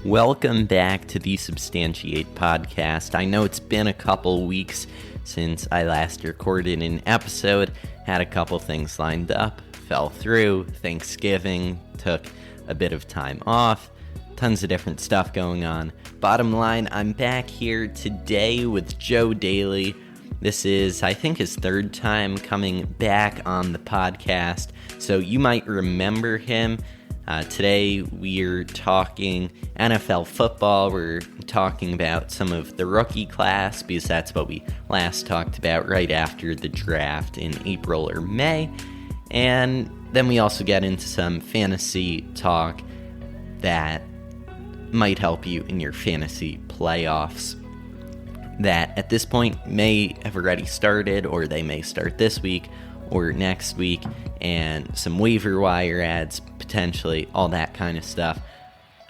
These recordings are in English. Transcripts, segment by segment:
Welcome back to the Substantiate podcast. I know it's been a couple weeks since I last recorded an episode, had a couple things lined up, fell through, Thanksgiving, took a bit of time off, tons of different stuff going on. Bottom line, I'm back here today with Joe Daley. This is, I think, his third time coming back on the podcast, so you might remember him. Today we're talking NFL football. We're talking about some of the rookie class because that's what we last talked about right after the draft in April or May. And then we also get into some fantasy talk that might help you in your fantasy playoffs that at this point may have already started, or they may start this week or next week, and some waiver wire ads, potentially, all that kind of stuff.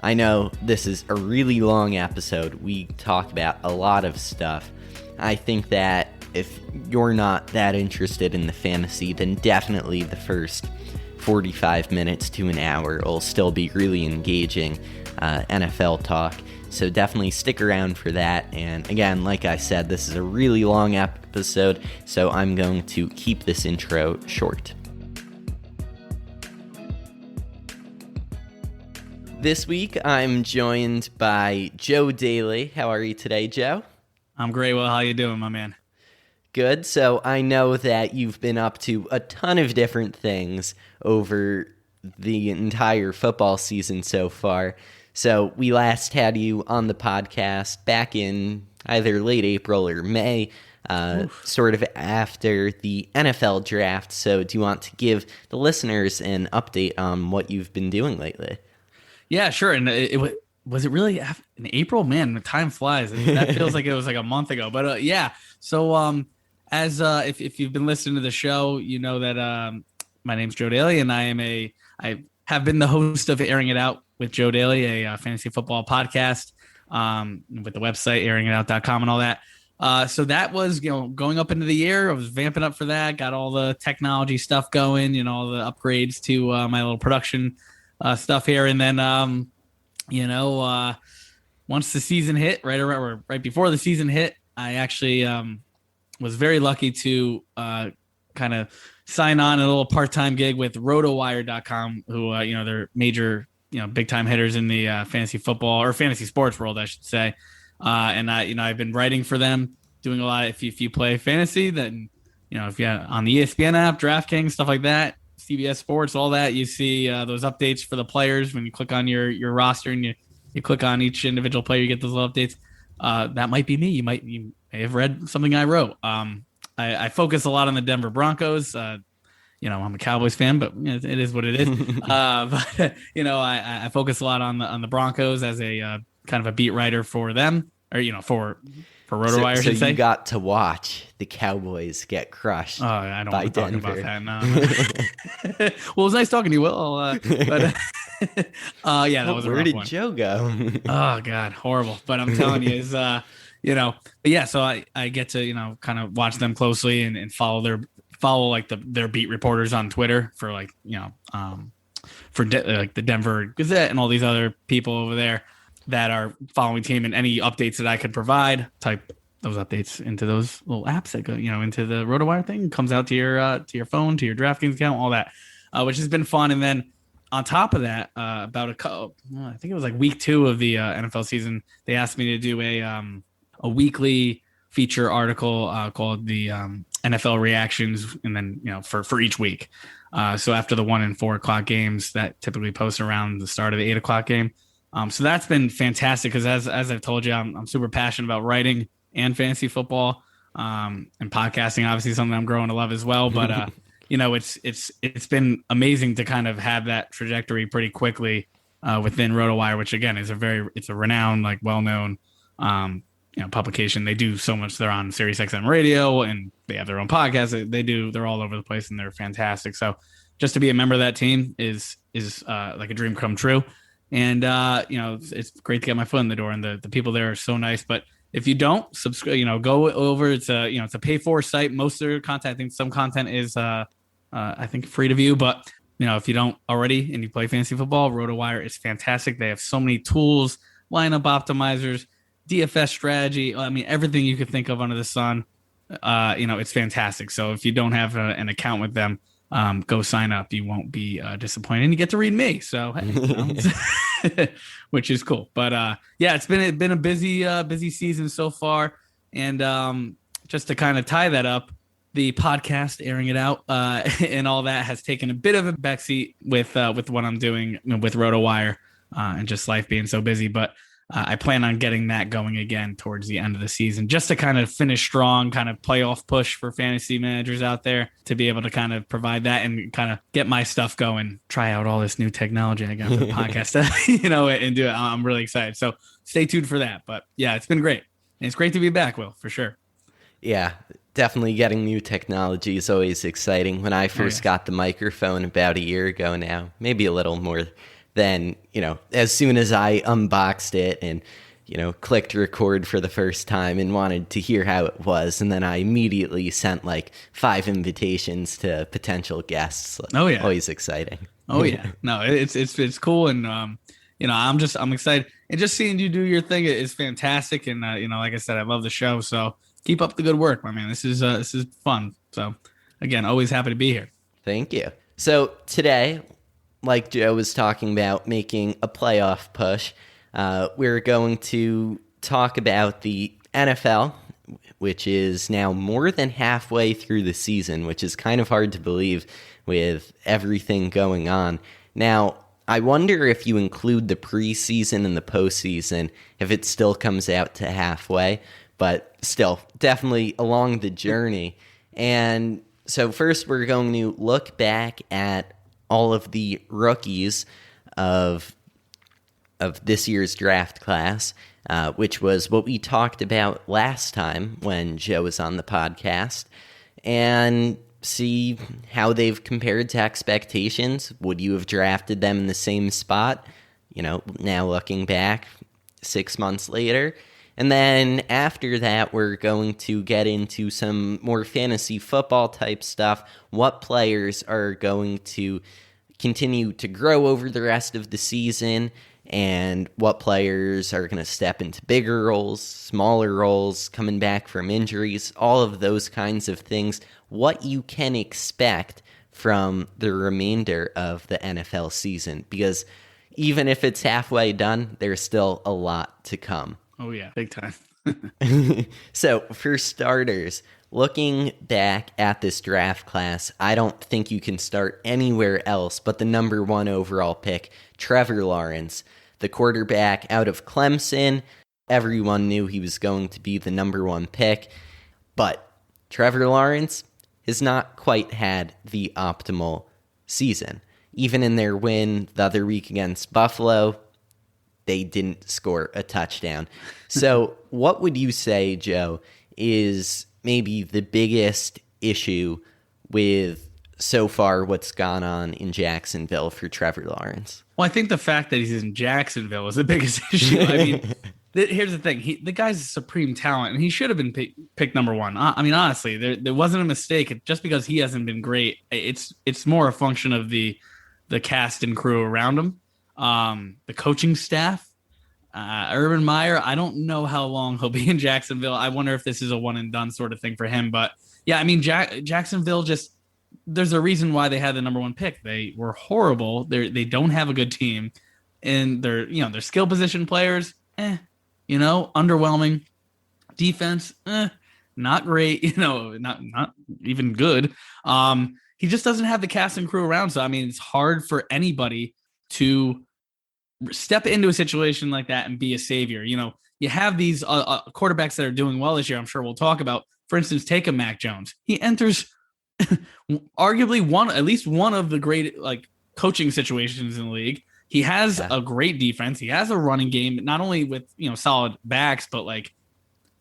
I know this is a really long episode. We talk about a lot of stuff. I think that if you're not that interested in the fantasy, then definitely the first 45 minutes to an hour will still be really engaging NFL talk. So definitely stick around for that. And again, like I said, this is a really long episode, so I'm going to keep this intro short. This week, I'm joined by Joe Daley. How are you today, Joe? I'm great. Well, how you doing, my man? Good. So I know that you've been up to a ton of different things over the entire football season so far. So we last had you on the podcast back in either late April or May, sort of after the NFL draft. So do you want to give the listeners an update on what you've been doing lately? Yeah, sure. And was it really in April? Man, the time flies. That feels like it was like a month ago. But yeah. So as if you've been listening to the show, you know that my name's Joe Daley, and I have been the host of Airing It Out with Joe Daley, a fantasy football podcast, with the website airingitout.com and all that. So that was, going up into the year. I was vamping up for that. Got all the technology stuff going, all the upgrades to my little production stuff here. And then, once the season hit, right before the season hit, I actually was very lucky to kind of sign on a little part-time gig with rotowire.com, who, they're major, big time hitters in the fantasy football or fantasy sports world, I should say. And I've been writing for them, doing a lot. If you play fantasy, then, if you're on the ESPN app, DraftKings, stuff like that, CBS Sports, all that, you see those updates for the players. When you click on your roster and you click on each individual player, you get those little updates. That might be me. You may have read something I wrote. I focus a lot on the Denver Broncos. I'm a Cowboys fan, but it is what it is. But I focus a lot on the Broncos as a kind of a beat writer for them, or for RotoWire. So you got to watch the Cowboys get crushed. Oh, I don't want to talk about that. No. Well, it was nice talking to you, Will. That was a rough Where did one. Joe go? Oh God, horrible. But I'm telling you, is but yeah. So I get to kind of watch them closely and follow their beat reporters on Twitter for the Denver Gazette and all these other people over there that are following team, and any updates that I could provide, type those updates into those little apps that go, into the RotoWire thing, comes out to your phone, to your DraftKings account, all that, which has been fun. And then on top of that, I think it was like week 2 of the NFL season, they asked me to do a weekly feature article called the NFL reactions, and then for each week. So after the 1 and 4 o'clock games that typically post around the start of the 8 o'clock game. So that's been fantastic because as I've told you, I'm super passionate about writing and fantasy football, and podcasting. Obviously, something I'm growing to love as well. But it's been amazing to kind of have that trajectory pretty quickly within RotoWire, which again is it's a renowned, well-known publication. They do so much. They're on SiriusXM radio, and they have their own podcast. They're all over the place, and they're fantastic. So just to be a member of that team is like a dream come true. And it's great to get my foot in the door, and the people there are so nice. But if you don't subscribe, go over. It's a pay for site. Most of their content, I think some content is I think free to view, but if you don't already and you play fantasy football, RotoWire is fantastic. They have so many tools, lineup optimizers, DFS strategy. I mean, everything you could think of under the sun. It's fantastic. So if you don't have an account with them, go sign up. You won't be disappointed. And you get to read me. So, hey, which is cool. But it's been a busy season so far. And just to kind of tie that up, the podcast, airing it out, and all that has taken a bit of a backseat with what I'm doing with RotoWire and just life being so busy. But I plan on getting that going again towards the end of the season, just to kind of finish strong, kind of playoff push for fantasy managers out there to be able to kind of provide that and kind of get my stuff going, try out all this new technology I got for the podcast, and do it. I'm really excited. So stay tuned for that. But yeah, it's been great. And it's great to be back, Will, for sure. Yeah, definitely getting new technology is always exciting. When I first got the microphone about a year ago now, maybe a little more, then, as soon as I unboxed it and, clicked record for the first time and wanted to hear how it was, and then I immediately sent like 5 invitations to potential guests. Oh yeah. Always exciting. Oh yeah. No, it's cool. And, I'm excited. And just seeing you do your thing is fantastic. And, like I said, I love the show. So keep up the good work, my man. This is fun. So again, always happy to be here. Thank you. So today, like Joe was talking about, making a playoff push, we're going to talk about the NFL, which is now more than halfway through the season, which is kind of hard to believe with everything going on. Now, I wonder if you include the preseason and the postseason, if it still comes out to halfway, but still, definitely along the journey. And so first, we're going to look back at all of the rookies of this year's draft class, which was what we talked about last time when Joe was on the podcast, and see how they've compared to expectations. Would you have drafted them in the same spot? Now looking back 6 months later. And then after that, we're going to get into some more fantasy football type stuff. What players are going to continue to grow over the rest of the season, and what players are going to step into bigger roles, smaller roles, coming back from injuries, all of those kinds of things. What you can expect from the remainder of the NFL season, because even if it's halfway done, there's still a lot to come. Oh, yeah, big time. So, for starters, looking back at this draft class, I don't think you can start anywhere else but the number 1 overall pick, Trevor Lawrence, the quarterback out of Clemson. Everyone knew he was going to be the number 1 pick, but Trevor Lawrence has not quite had the optimal season. Even in their win the other week against Buffalo, they didn't score a touchdown. So what would you say, Joe, is maybe the biggest issue with so far what's gone on in Jacksonville for Trevor Lawrence? Well, I think the fact that he's in Jacksonville is the biggest issue. I mean, here's the thing. The guy's a supreme talent, and he should have been picked number 1. I mean, honestly, there wasn't a mistake. Just because he hasn't been great, it's more a function of the cast and crew around him. The coaching staff, Urban Meyer, I don't know how long he'll be in Jacksonville. I wonder if this is a one and done sort of thing for him. But yeah, I mean, Jacksonville there's a reason why they had the number 1 pick. They were horrible. They don't have a good team, and their skill position players, underwhelming. Defense, not great. Not even good. He just doesn't have the cast and crew around. So I mean, it's hard for anybody to step into a situation like that and be a savior. You have these quarterbacks that are doing well this year. I'm sure we'll talk about. For instance, take a Mac Jones. He enters arguably at least one of the great coaching situations in the league. He has a great defense. He has a running game, not only with solid backs, but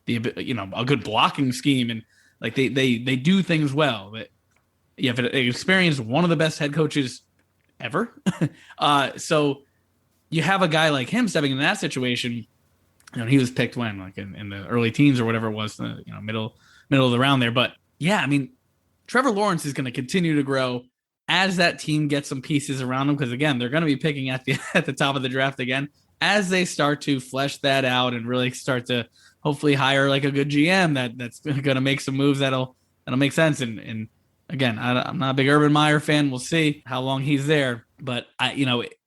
a good blocking scheme, and they do things well. But you have experienced one of the best head coaches ever. So you have a guy like him stepping into that situation. He was picked when, in the early teens or whatever it was, middle of the round there. But yeah, I mean, Trevor Lawrence is going to continue to grow as that team gets some pieces around him, because again, they're going to be picking at the top of the draft again. as they start to flesh that out and really start to hopefully hire like a good GM that's going to make some moves that'll make sense. And again, I'm not a big Urban Meyer fan. We'll see how long he's there, but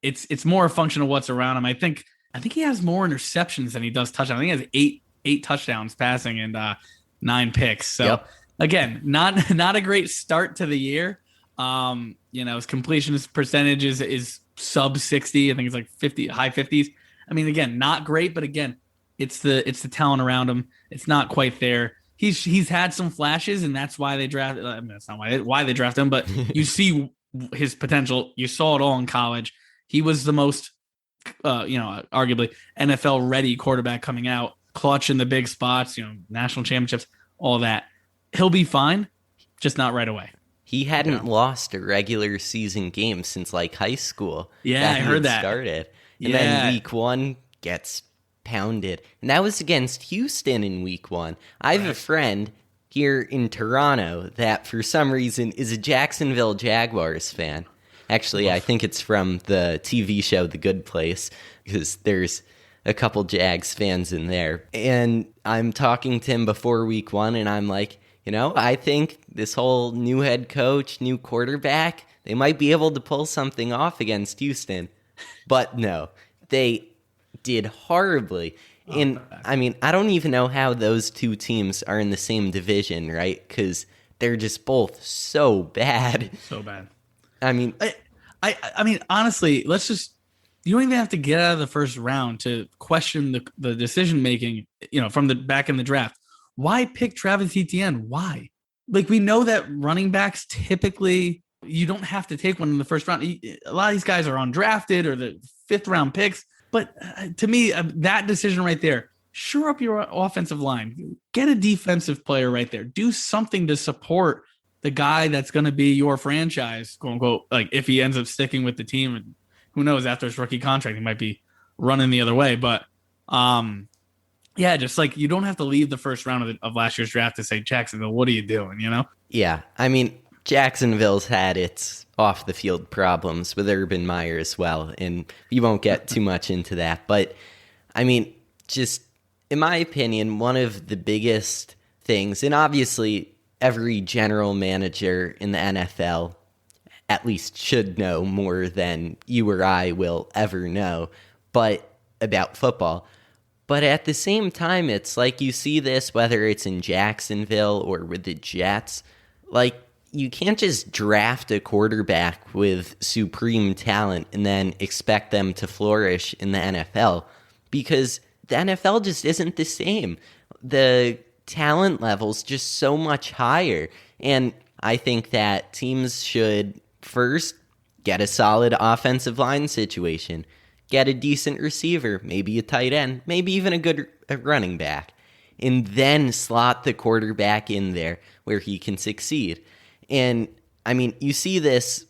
it's more a function of what's around him. I think he has more interceptions than he does touchdowns. I think he has eight touchdowns passing and 9 picks. So again, not a great start to the year. His completion percentage is sub 60. I think it's like 50, high 50s. I mean, again, not great, but again, it's the talent around him. It's not quite there. He's had some flashes, and that's why they drafted. I mean, that's not why they drafted him, but you see his potential. You saw it all in college. He was the most, arguably NFL ready quarterback coming out, clutch in the big spots, national championships, all that. He'll be fine, just not right away. He hadn't lost a regular season game since like high school. Yeah, I heard that. Started. And then week 1 gets pounded. And that was against Houston in week 1. I have a friend here in Toronto that for some reason is a Jacksonville Jaguars fan. Actually, I think it's from the TV show The Good Place, because there's a couple Jags fans in there. And I'm talking to him before week 1, and I'm like, I think this whole new head coach, new quarterback, they might be able to pull something off against Houston. But no, they did horribly. And I mean, I don't even know how those two teams are in the same division, right? Because they're just both so bad. So bad. I mean, I mean, honestly, you don't even have to get out of the first round to question the decision making, from the back in the draft. Why pick Travis Etienne? Why? Like, we know that running backs typically, you don't have to take one in the first round. A lot of these guys are undrafted or the 5th round picks. But to me, that decision right there, shore up your offensive line, get a defensive player right there, do something to support the guy that's going to be your franchise, quote unquote. Like, if he ends up sticking with the team, and who knows, after his rookie contract, he might be running the other way. But, just like, you don't have to leave the first round of last year's draft to say, Jacksonville, what are you doing, Yeah, I mean, Jacksonville's had its off-the-field problems with Urban Meyer as well, and we won't get too much into that. But, I mean, just in my opinion, one of the biggest things, and obviously every general manager in the NFL at least should know more than you or I will ever know, but about football. But at the same time, it's like you see this, whether it's in Jacksonville or with the Jets, like, you can't just draft a quarterback with supreme talent and then expect them to flourish in the NFL, because the NFL just isn't the same. The talent level's just so much higher. And I think that teams should first get a solid offensive line situation, get a decent receiver, maybe a tight end, maybe even a good running back, and then slot the quarterback in there where he can succeed. And, I mean, you see this,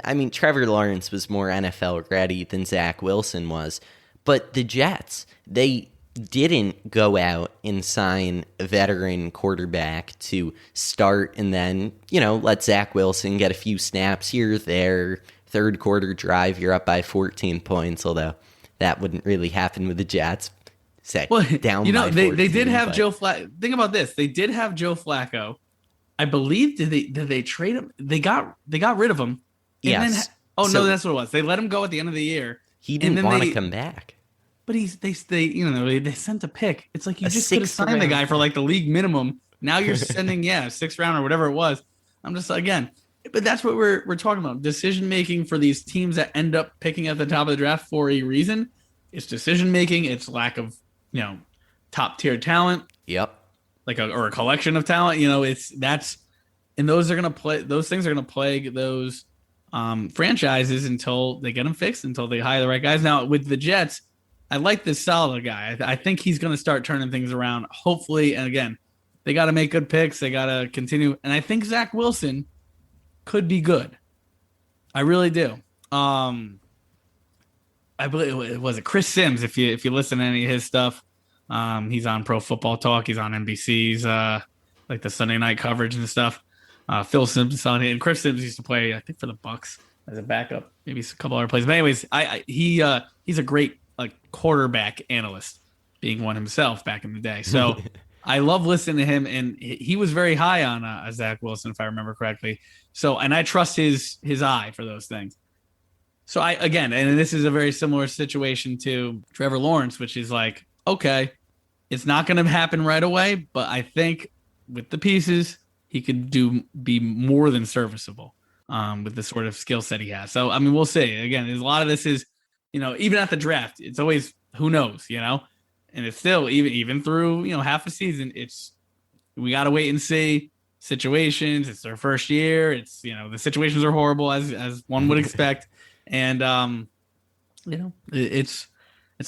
I mean, Trevor Lawrence was more NFL ready than Zach Wilson was, but the Jets, they didn't go out and sign a veteran quarterback to start and then, let Zach Wilson get a few snaps here or there, third quarter drive, you're up by 14 points, although that wouldn't really happen with the Jets. Down by 14, they did have Joe Flacco. Think about this. They did have Joe Flacco. I believe did they trade him? They got rid of him. Yes. No, that's what it was. They let him go at the end of the year. He didn't want to come back. But they sent a pick. It's like you just could have signed the guy for like the league minimum. Now you're sending 6th round or whatever it was. I'm just, again, but that's what we're talking about. Decision making for these teams that end up picking at the top of the draft for a reason. It's decision making. It's lack of top tier talent. Yep. Or a collection of talent, those things are gonna plague those franchises until they get them fixed, until they hire the right guys. Now with the Jets, I like this solid guy. I think he's gonna start turning things around, hopefully. And again, they got to make good picks. They got to continue, and I think Zach Wilson could be good. I really do. I believe it was Chris Sims. If you listen to any of his stuff. He's on Pro Football Talk. He's on NBC's like the Sunday night coverage and stuff. Phil Simms on it, and Chris Sims used to play, I think, for the Bucks as a backup. Maybe a couple other plays. But anyways, he's a great a quarterback analyst, being one himself back in the day. So I love listening to him, and he was very high on Zach Wilson, if I remember correctly. So, and I trust his eye for those things. So and this is a very similar situation to Trevor Lawrence, which is like, okay, it's not going to happen right away, but I think with the pieces, he could be more than serviceable with the sort of skill set he has. So, I mean, we'll see. Again, there's a lot of this is, even at the draft, it's always who knows, and it's still even through, half a season, we got to wait and see situations. It's their first year. It's, the situations are horrible as one would expect. And, it's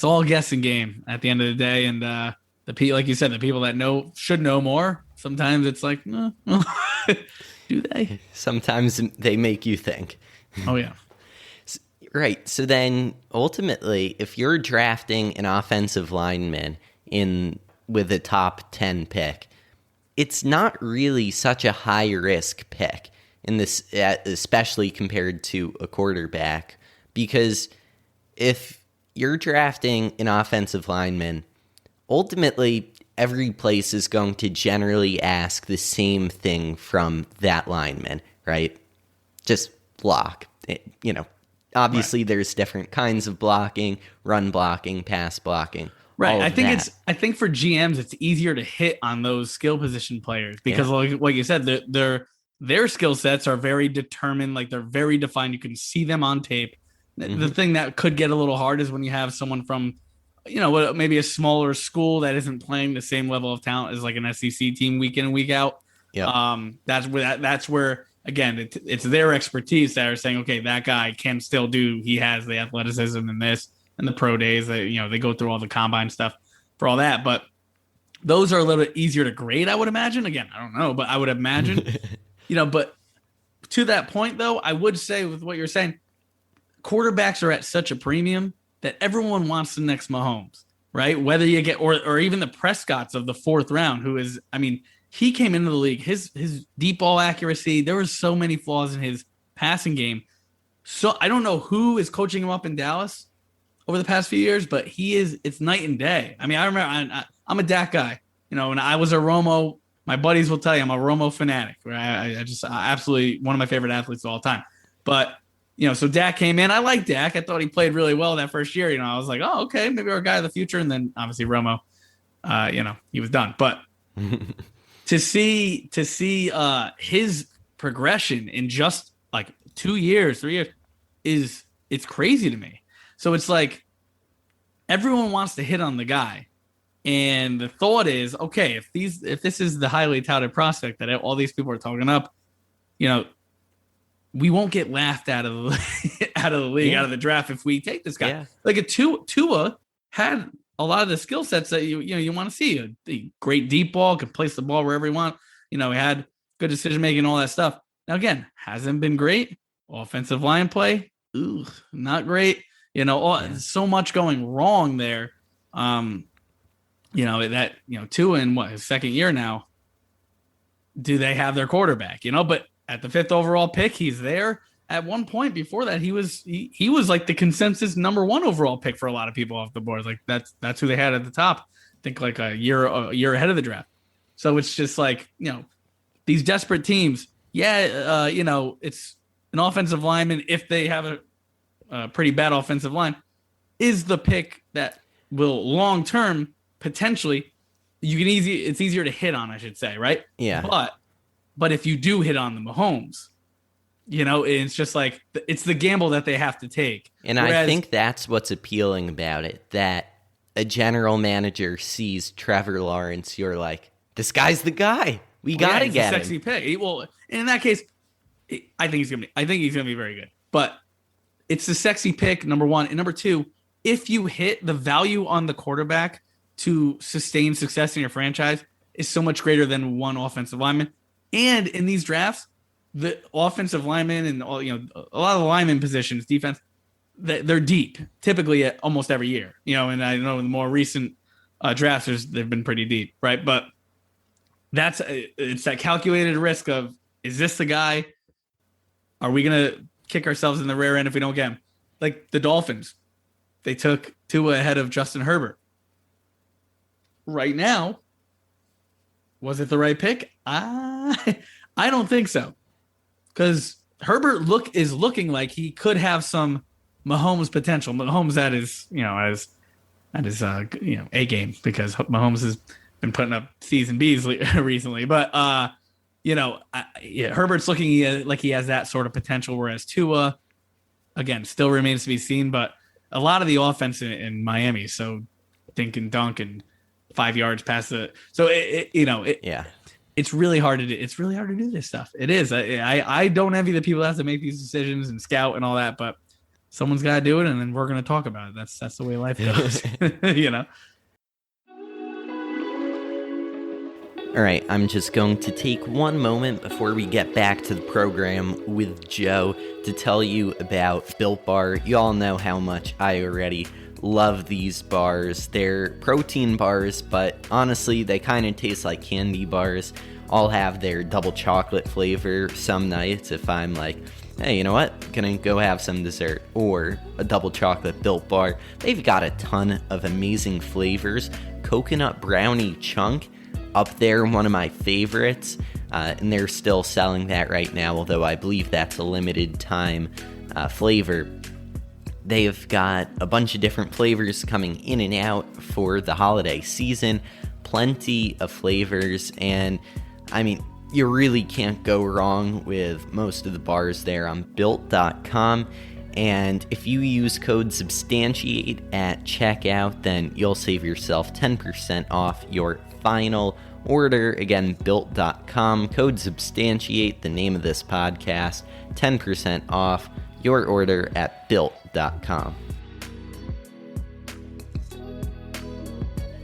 all a guessing game at the end of the day. And like you said, the people that should know more. Sometimes it's like, no. Do they? Sometimes they make you think. Oh, yeah. Right. So then ultimately, if you're drafting an offensive lineman with a top 10 pick, it's not really such a high risk pick in this, especially compared to a quarterback, because if you're drafting an offensive lineman, ultimately every place is going to generally ask the same thing from that lineman, right? Just block. Obviously right. There's different kinds of blocking, run blocking, pass blocking. Right. I think for GMs, it's easier to hit on those skill position players because like you said, their skill sets are very determined. Like they're very defined. You can see them on tape. Mm-hmm. The thing that could get a little hard is when you have someone from, maybe a smaller school that isn't playing the same level of talent as like an SEC team week in and week out. Yeah. That's where again, it's their expertise that are saying, okay, that guy can still he has the athleticism and this and the pro days that, they go through all the combine stuff for all that. But those are a little bit easier to grade, I would imagine. Again, I don't know, but I would imagine, but to that point though, I would say with what you're saying, quarterbacks are at such a premium that everyone wants the next Mahomes, right? Whether you get, or even the Prescotts of the fourth round, who is, he came into the league, his deep ball accuracy, there were so many flaws in his passing game. So I don't know who is coaching him up in Dallas over the past few years, but it's night and day. I remember I'm a Dak guy, when I was a Romo, my buddies will tell you I'm a Romo fanatic. Right? I absolutely one of my favorite athletes of all time. But, so Dak came in. I like Dak. I thought he played really well that first year. I was like, oh, okay, maybe our guy of the future. And then obviously Romo, he was done. But to see his progression in just like 2 years, 3 years it's crazy to me. So it's like everyone wants to hit on the guy. And the thought is, okay, if this is the highly touted prospect that all these people are talking up, we won't get laughed out of the league, out of the draft if we take this guy. Yeah. Like Tua had a lot of the skill sets that you want to see. A great deep ball, could place the ball wherever he wants. He had good decision making, all that stuff. Now again, hasn't been great. Offensive line play, not great. So much going wrong there. Tua in his second year now. Do they have their quarterback? But at the 5th overall pick, he's there. At one point before that, he was like the consensus number 1 overall pick for a lot of people off the board. Like that's who they had at the top. I think like a year ahead of the draft. So it's just like, these desperate teams. Yeah, it's an offensive lineman if they have a pretty bad offensive line is the pick that will long term potentially it's easier to hit on, I should say, right? Yeah. But if you do hit on the Mahomes, it's just like it's the gamble that they have to take. And I think that's what's appealing about it, that a general manager sees Trevor Lawrence, you're like, this guy's the guy. We got to get him. Sexy pick. Well, in that case, I think he's gonna be very good. But it's the sexy pick, number 1, and number 2. If you hit, the value on the quarterback to sustain success in your franchise is so much greater than one offensive lineman. And in these drafts, the offensive linemen and all, a lot of the lineman positions, defense, they're deep typically at almost every year. And I know in the more recent drafts, they've been pretty deep, right? But it's that calculated risk of, is this the guy? Are we gonna kick ourselves in the rear end if we don't get him? Like the Dolphins, they took Tua ahead of Justin Herbert. Right now, was it the right pick? I don't think so, because Herbert is looking like he could have some Mahomes potential. Mahomes that is A game, because Mahomes has been putting up C's and B's recently. But Herbert's looking like he has that sort of potential, whereas Tua, again, still remains to be seen. But a lot of the offense in Miami, so dink and dunk and 5 yards past the, so it's really hard to do. It's really hard to do this stuff. It is. I don't envy the people that have to make these decisions and scout and all that, but someone's got to do it, and then we're going to talk about it. That's the way life goes. All right, I'm just going to take one moment before we get back to the program with Joe to tell you about Built Bar. You all know how much I already love these bars. They're protein bars, but honestly, they kind of taste like candy bars. All have their double chocolate flavor some nights if I'm like, hey, you know what? Gonna go have some dessert, or a double chocolate Built Bar. They've got a ton of amazing flavors. Coconut brownie chunk, up there, one of my favorites, and they're still selling that right now, although I believe that's a limited time flavor. They've got a bunch of different flavors coming in and out for the holiday season, plenty of flavors, and I mean, you really can't go wrong with most of the bars there on Built.com. And if you use code SUBSTANTIATE at checkout, then you'll save yourself 10% off your final order. Again, Built.com, code SUBSTANTIATE, the name of this podcast, 10% off your order at Built.com.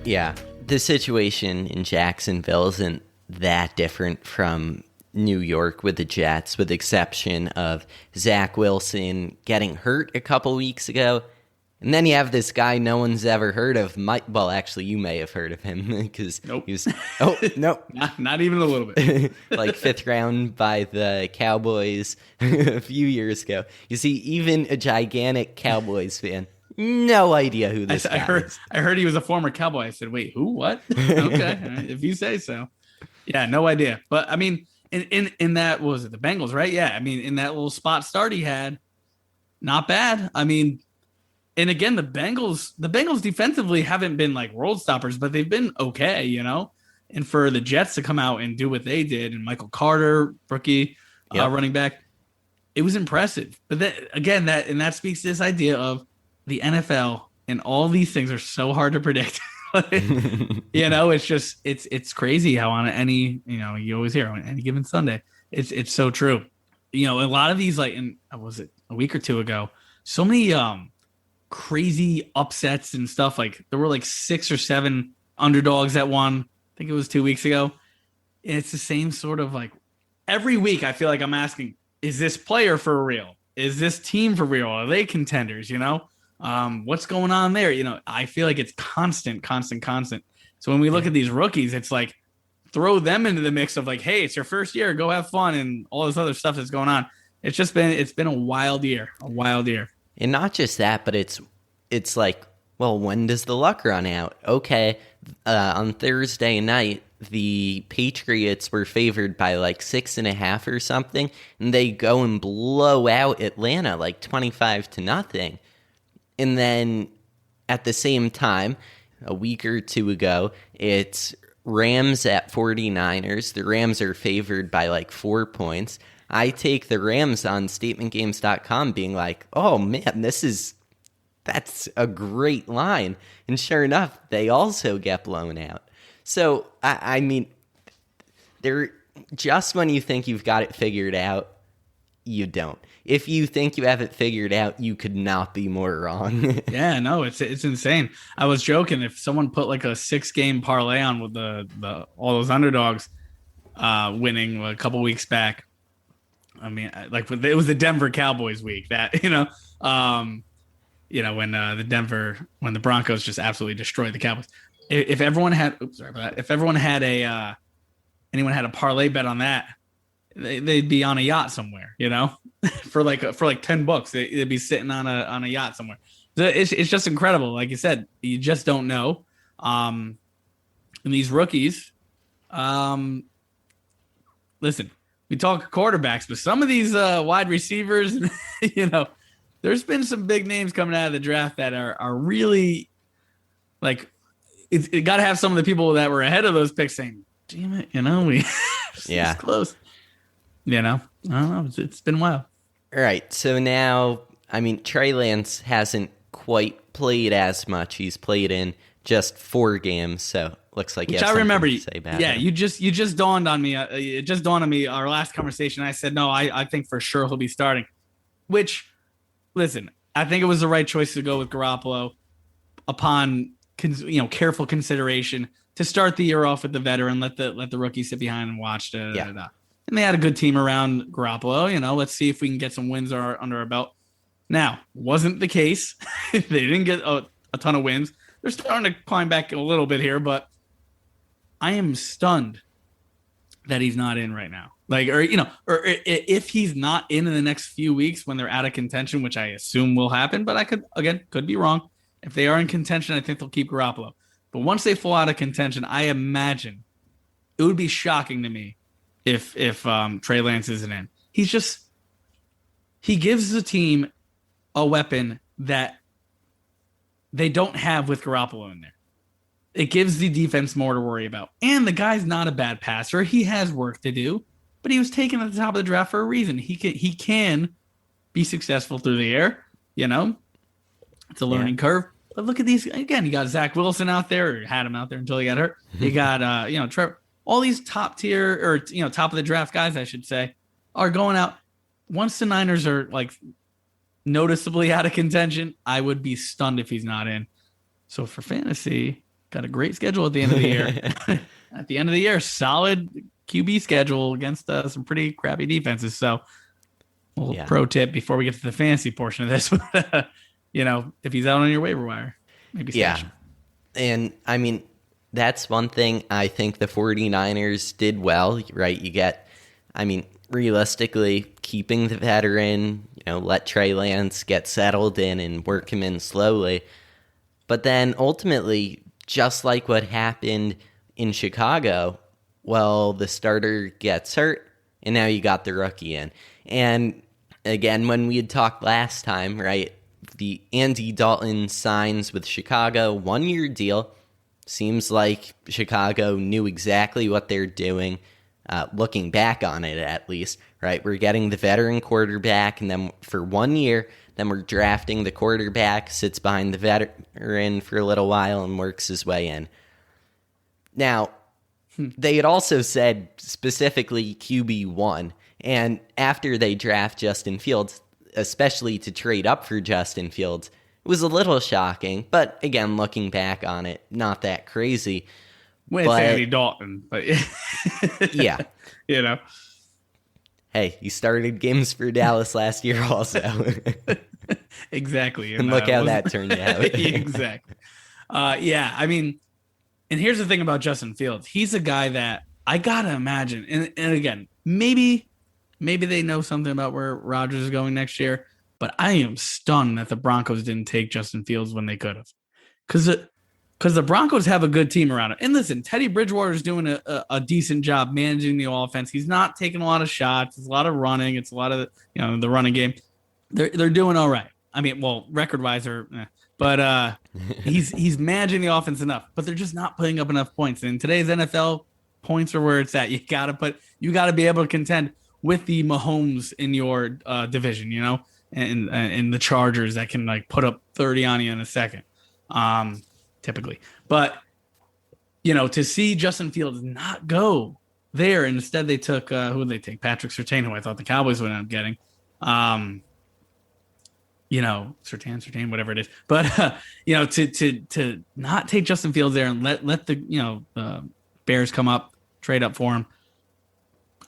Yeah, the situation in Jacksonville isn't that different from New York with the Jets, with the exception of Zach Wilson getting hurt a couple weeks ago. And then you have this guy no one's ever heard of. Well, actually, you may have heard of him because nope. He was. Oh, no. not even a little bit. Like 5th round by the Cowboys a few years ago. You see, even a gigantic Cowboys fan, no idea who this guy is. I heard he was a former Cowboy. I said, wait, who? What? Okay, if you say so. Yeah, no idea. But I mean, in that, what was it, the Bengals, right? Yeah, I mean, in that little spot start he had, not bad. I mean, and again, the Bengals defensively haven't been like world stoppers, but they've been okay, And for the Jets to come out and do what they did, and Michael Carter, rookie running back, it was impressive. But then again, that speaks to this idea of the NFL, and all these things are so hard to predict. It's just it's crazy how on any you always hear on any given Sunday, it's so true. A lot of these, like, was it a week or two ago, so many crazy upsets and stuff. Like there were like 6 or 7 underdogs that won. I think it was 2 weeks ago. And it's the same sort of, like, every week I feel like I'm asking, is this player for real? Is this team for real? Are they contenders? What's going on there? I feel like it's constant. So when we look at these rookies, it's like, throw them into the mix of like, hey, it's your first year, go have fun, and all this other stuff that's going on. It's been a wild year. And not just that, but it's like, well, when does the luck run out? Okay, on Thursday night, the Patriots were favored by like 6.5 or something, and they go and blow out Atlanta like 25-0. And then at the same time, a week or two ago, it's Rams at 49ers. The Rams are favored by like 4 points. I take the Rams on statementgames.com being like, oh man, that's a great line. And sure enough, they also get blown out. So, I mean, they're just when you think you've got it figured out, you don't. If you think you have it figured out, you could not be more wrong. Yeah, no, it's insane. I was joking, if someone put like a 6-game parlay on with the all those underdogs winning a couple weeks back. I mean, like, it was the Denver Cowboys week that, when the Broncos just absolutely destroyed the Cowboys. If everyone had, anyone had a parlay bet on that, they'd be on a yacht somewhere, for like $10. They'd be sitting on a yacht somewhere. It's just incredible. Like you said, you just don't know. And these rookies, listen, we talk quarterbacks, but some of these wide receivers, there's been some big names coming out of the draft that are really like it got to have some of the people that were ahead of those picks saying, damn it, we yeah, close. I don't know. It's been wild. All right. So now, Trey Lance hasn't quite played as much. He's played in just 4 games. So looks like Which you have I remember. to say about him. You just dawned on me. It just dawned on me our last conversation. I said, no, I think for sure he'll be starting, which listen, I think it was the right choice to go with Garoppolo upon careful consideration to start the year off with the veteran, let the rookie sit behind and watch. And they had a good team around Garoppolo. Let's see if we can get some wins under our belt. Now, wasn't the case. They didn't get a ton of wins. They're starting to climb back a little bit here, but I am stunned that he's not in right now. Or if he's not in the next few weeks when they're out of contention, which I assume will happen, but I could be wrong. If they are in contention, I think they'll keep Garoppolo. But once they fall out of contention, I imagine it would be shocking to me if Trey Lance isn't in. He gives the team a weapon that they don't have with Garoppolo in there. It gives the defense more to worry about. And the guy's not a bad passer. He has work to do, but he was taken at the top of the draft for a reason. He can be successful through the air, It's a learning curve. But look at these. Again, you got Zach Wilson out there, or had him out there until he got hurt. You got, Trevor. All these top tier or, top of the draft guys, I should say, are going out. Once the Niners are like noticeably out of contention, I would be stunned if he's not in. So for fantasy, got a great schedule at the end of the year. At the end of the year, solid QB schedule against some pretty crappy defenses. So, pro tip before we get to the fantasy portion of this, if he's out on your waiver wire, maybe stash him. And that's one thing I think the 49ers did well, right? You get, realistically, keeping the veteran, let Trey Lance get settled in and work him in slowly. But then ultimately, just like what happened in Chicago, the starter gets hurt, and now you got the rookie in. And again, when we had talked last time, right, the Andy Dalton signs with Chicago, 1-year deal. Seems like Chicago knew exactly what they're doing, looking back on it at least, right? We're getting the veteran quarterback, and then for 1 year, then we're drafting the quarterback, sits behind the veteran for a little while and works his way in. Now, they had also said specifically QB1, and after they draft Justin Fields, especially to trade up for Justin Fields, it was a little shocking, but again, looking back on it, not that crazy. Well, it's Andy Dalton, but yeah. Hey, he started games for Dallas last year also. Exactly. And look how that turned out. Exactly. And here's the thing about Justin Fields. He's a guy that I got to imagine, and again, maybe they know something about where Rodgers is going next year, but I am stunned that the Broncos didn't take Justin Fields when they could have. Because the Broncos have a good team around him. And listen, Teddy Bridgewater is doing a decent job managing the offense. He's not taking a lot of shots. It's a lot of running. It's a lot of the running game. They're doing all right. Record-wise, but he's managing the offense enough. But they're just not putting up enough points. In today's NFL, points are where it's at. You got to be able to contend with the Mahomes in your division, and the Chargers that can put up 30 on you in a second. Typically, but to see Justin Fields not go there, and instead they took who did they take? Patrick Surtain, who I thought the Cowboys would end up getting. Surtain, whatever it is. But to not take Justin Fields there and let the Bears come up, trade up for him.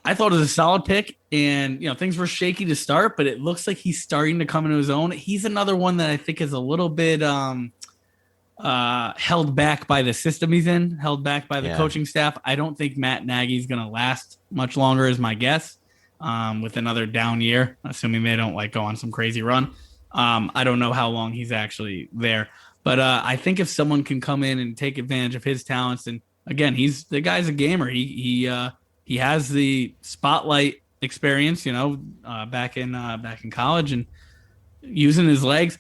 I thought it was a solid pick, and things were shaky to start, but it looks like he's starting to come into his own. He's another one that I think is a little bit held back by the system he's in, held back by the coaching staff. I don't think Matt Nagy's going to last much longer, is my guess, with another down year, assuming they don't go on some crazy run. I don't know how long he's actually there, but I think if someone can come in and take advantage of his talents, and again, the guy's a gamer. He has the spotlight experience, back in college and using his legs.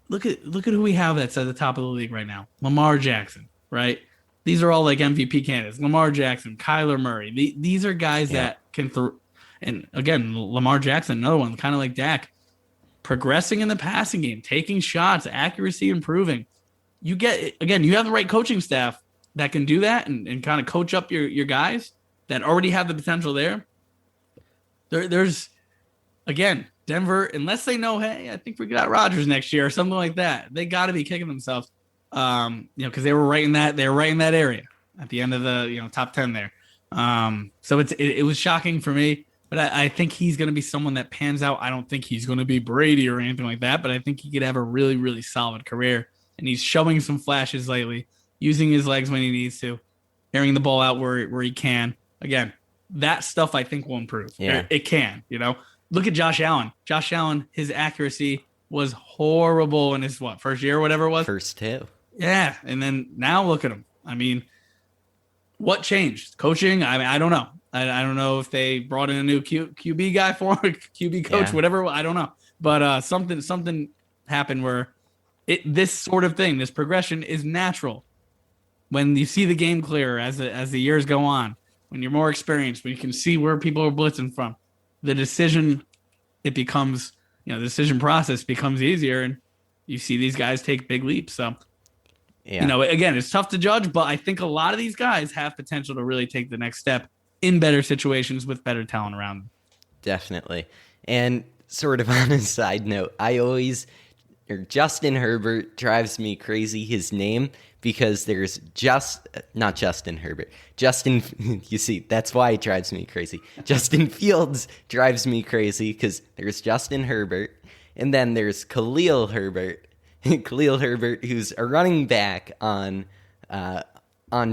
Look at who we have that's at the top of the league right now. Lamar Jackson, right? These are all like MVP candidates. Lamar Jackson, Kyler Murray. These are guys that can throw. And again, Lamar Jackson, another one, kind of like Dak, progressing in the passing game, taking shots, accuracy improving. You have the right coaching staff that can do that and kind of coach up your guys that already have the potential there. There's, again, Denver, unless they know, hey, I think we got Rodgers next year or something like that, they got to be kicking themselves, because they were right in that area at the end of the top 10 there. So it was shocking for me, but I think he's going to be someone that pans out. I don't think he's going to be Brady or anything like that, but I think he could have a really, really solid career. And he's showing some flashes lately, using his legs when he needs to, airing the ball out where he can. Again, that stuff I think will improve. Yeah. It can, Look at Josh Allen. Josh Allen, his accuracy was horrible in his first year or whatever it was. First two. Yeah, and then now look at him. I mean, what changed? Coaching? I mean, I don't know. I don't know if they brought in a new QB guy for him, QB coach, whatever. I don't know. But something happened where this sort of thing, this progression is natural. When you see the game clearer as the years go on, when you're more experienced, when you can see where people are blitzing from, the decision process becomes easier, and you see these guys take big leaps. So, again, it's tough to judge, but I think a lot of these guys have potential to really take the next step in better situations with better talent around them. Definitely. And sort of on a side note, Justin Herbert drives me crazy, his name, because there's not Justin Herbert. You see, that's why it drives me crazy. Justin Fields drives me crazy because there's Justin Herbert, and then there's Khalil Herbert. Khalil Herbert, who's a running back on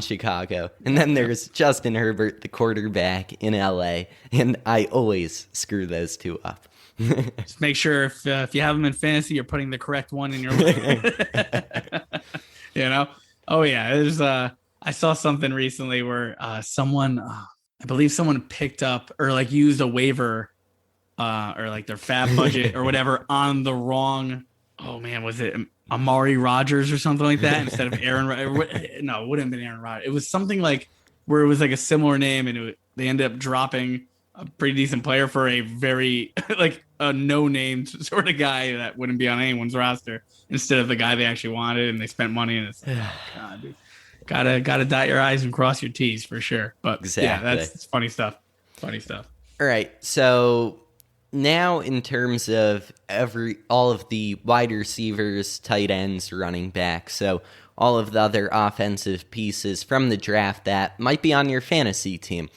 Chicago. And then there's Justin Herbert, the quarterback in LA. And I always screw those two up. Just make sure if you have them in fantasy, you're putting the correct one in your league. Oh yeah, there's I saw something recently where someone I believe someone picked up or like used a waiver or like their fab budget or whatever on the wrong, was it Amari Rodgers or something like that instead of Aaron? No, it wouldn't have been Aaron Rodgers. It was something like where it was like a similar name, and they ended up dropping a pretty decent player for a very like a no-name sort of guy that wouldn't be on anyone's roster instead of the guy they actually wanted, and they spent money, and it's God, dude. Gotta dot your I's and cross your T's for sure. But exactly. Yeah, that's funny stuff. All right, so now in terms of all of the wide receivers, tight ends, running backs, so all of the other offensive pieces from the draft that might be on your fantasy team.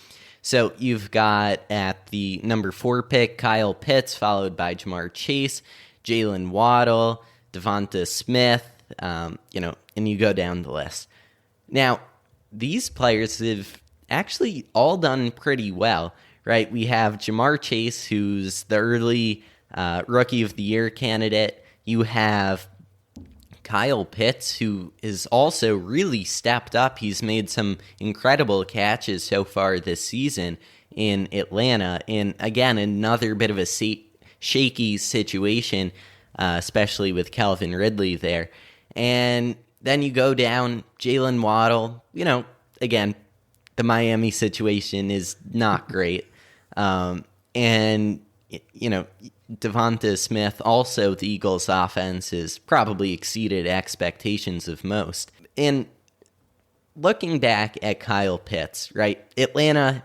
So you've got at the number 4 pick, Kyle Pitts, followed by Jamar Chase, Jalen Waddle, Devonta Smith, and you go down the list. Now, these players have actually all done pretty well, right? We have Jamar Chase, who's the early Rookie of the Year candidate. You have Kyle Pitts, who is also really stepped up. He's made some incredible catches so far this season in Atlanta. And again, another bit of a shaky situation, especially with Calvin Ridley there. And then you go down Jalen Waddle. Again, the Miami situation is not great. And Devonta Smith, also the Eagles' offense has probably exceeded expectations of most. And looking back at Kyle Pitts, right? Atlanta,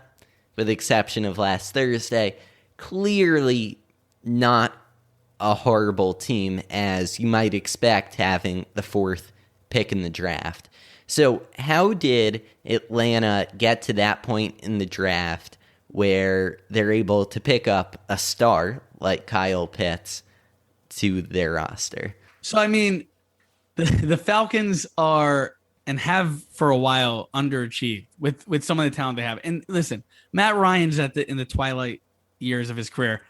with the exception of last Thursday, clearly not a horrible team as you might expect having the 4th pick in the draft. So how did Atlanta get to that point in the draft where they're able to pick up a star like Kyle Pitts to their roster? So, I mean, the Falcons are and have for a while underachieved with some of the talent they have. And listen, Matt Ryan's in the twilight years of his career.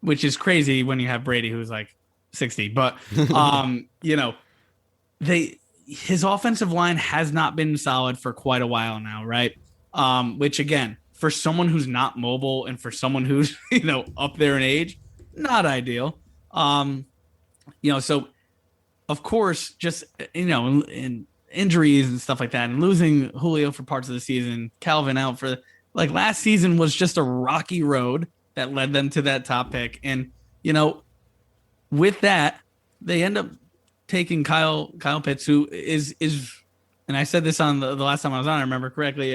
which is crazy when you have Brady, who's like 60. But you know, his offensive line has not been solid for quite a while now, right? Which again, for someone who's not mobile and for someone who's up there in age, not ideal. So of course, just in injuries and stuff like that, and losing Julio for parts of the season, Calvin out for like last season was just a rocky road that led them to that top pick. And with that, they end up taking Kyle Pitts, who is, and I said this on the last time I was on, I remember correctly,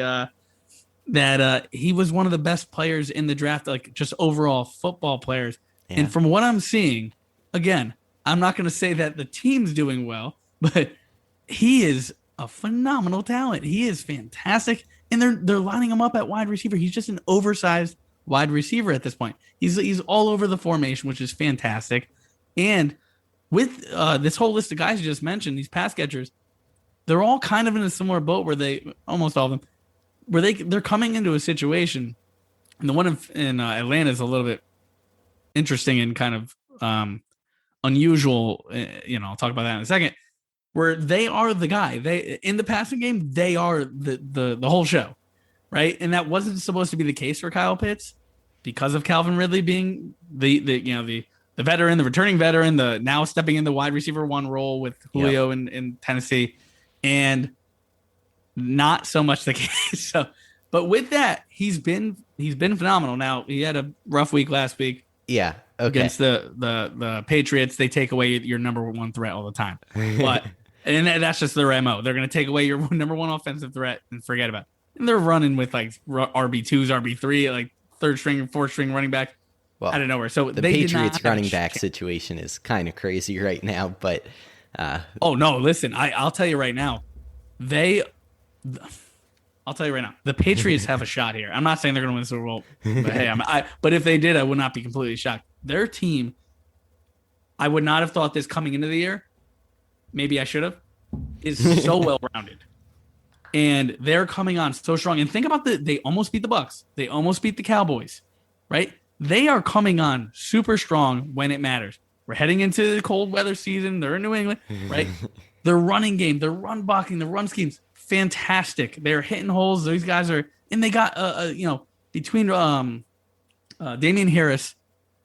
that he was one of the best players in the draft, like just overall football players. Yeah. And from what I'm seeing, again, I'm not going to say that the team's doing well, but he is a phenomenal talent. He is fantastic, and they're lining him up at wide receiver. He's just an oversized wide receiver at this point. He's all over the formation, which is fantastic. And with this whole list of guys you just mentioned, these pass catchers, they're all kind of in a similar boat where almost all of them, where they're coming into a situation, and the one in Atlanta is a little bit interesting and kind of unusual. I'll talk about that in a second, where they are the guy. They in the passing game, they are the whole show, right? And that wasn't supposed to be the case for Kyle Pitts because of Calvin Ridley being the veteran, the returning veteran, the now stepping in the wide receiver one role with Julio in Tennessee, and not so much the case. So, but with that, he's been phenomenal. Now he had a rough week last week. Yeah. Okay. Against the Patriots, they take away your number one threat all the time. But and that's just their MO. They're going to take away your number one offensive threat and forget about it. And they're running with like RB2s, RB3, like third string, fourth string running back out of nowhere. So the Patriots running back situation is kind of crazy right now. But oh no, listen, I'll tell you right now, I'll tell you right now, the Patriots have a shot here. I'm not saying they're going to win the Super Bowl, but hey, but if they did, I would not be completely shocked. Their team, I would not have thought this coming into the year. Maybe I should have. Is so well rounded, and they're coming on so strong. And think about they almost beat the Bucs. They almost beat the Cowboys, right? They are coming on super strong when it matters. We're heading into the cold weather season. They're in New England, right? Their running game, their run blocking, their run schemes, fantastic. They're hitting holes. These guys are, and they got between Damian Harris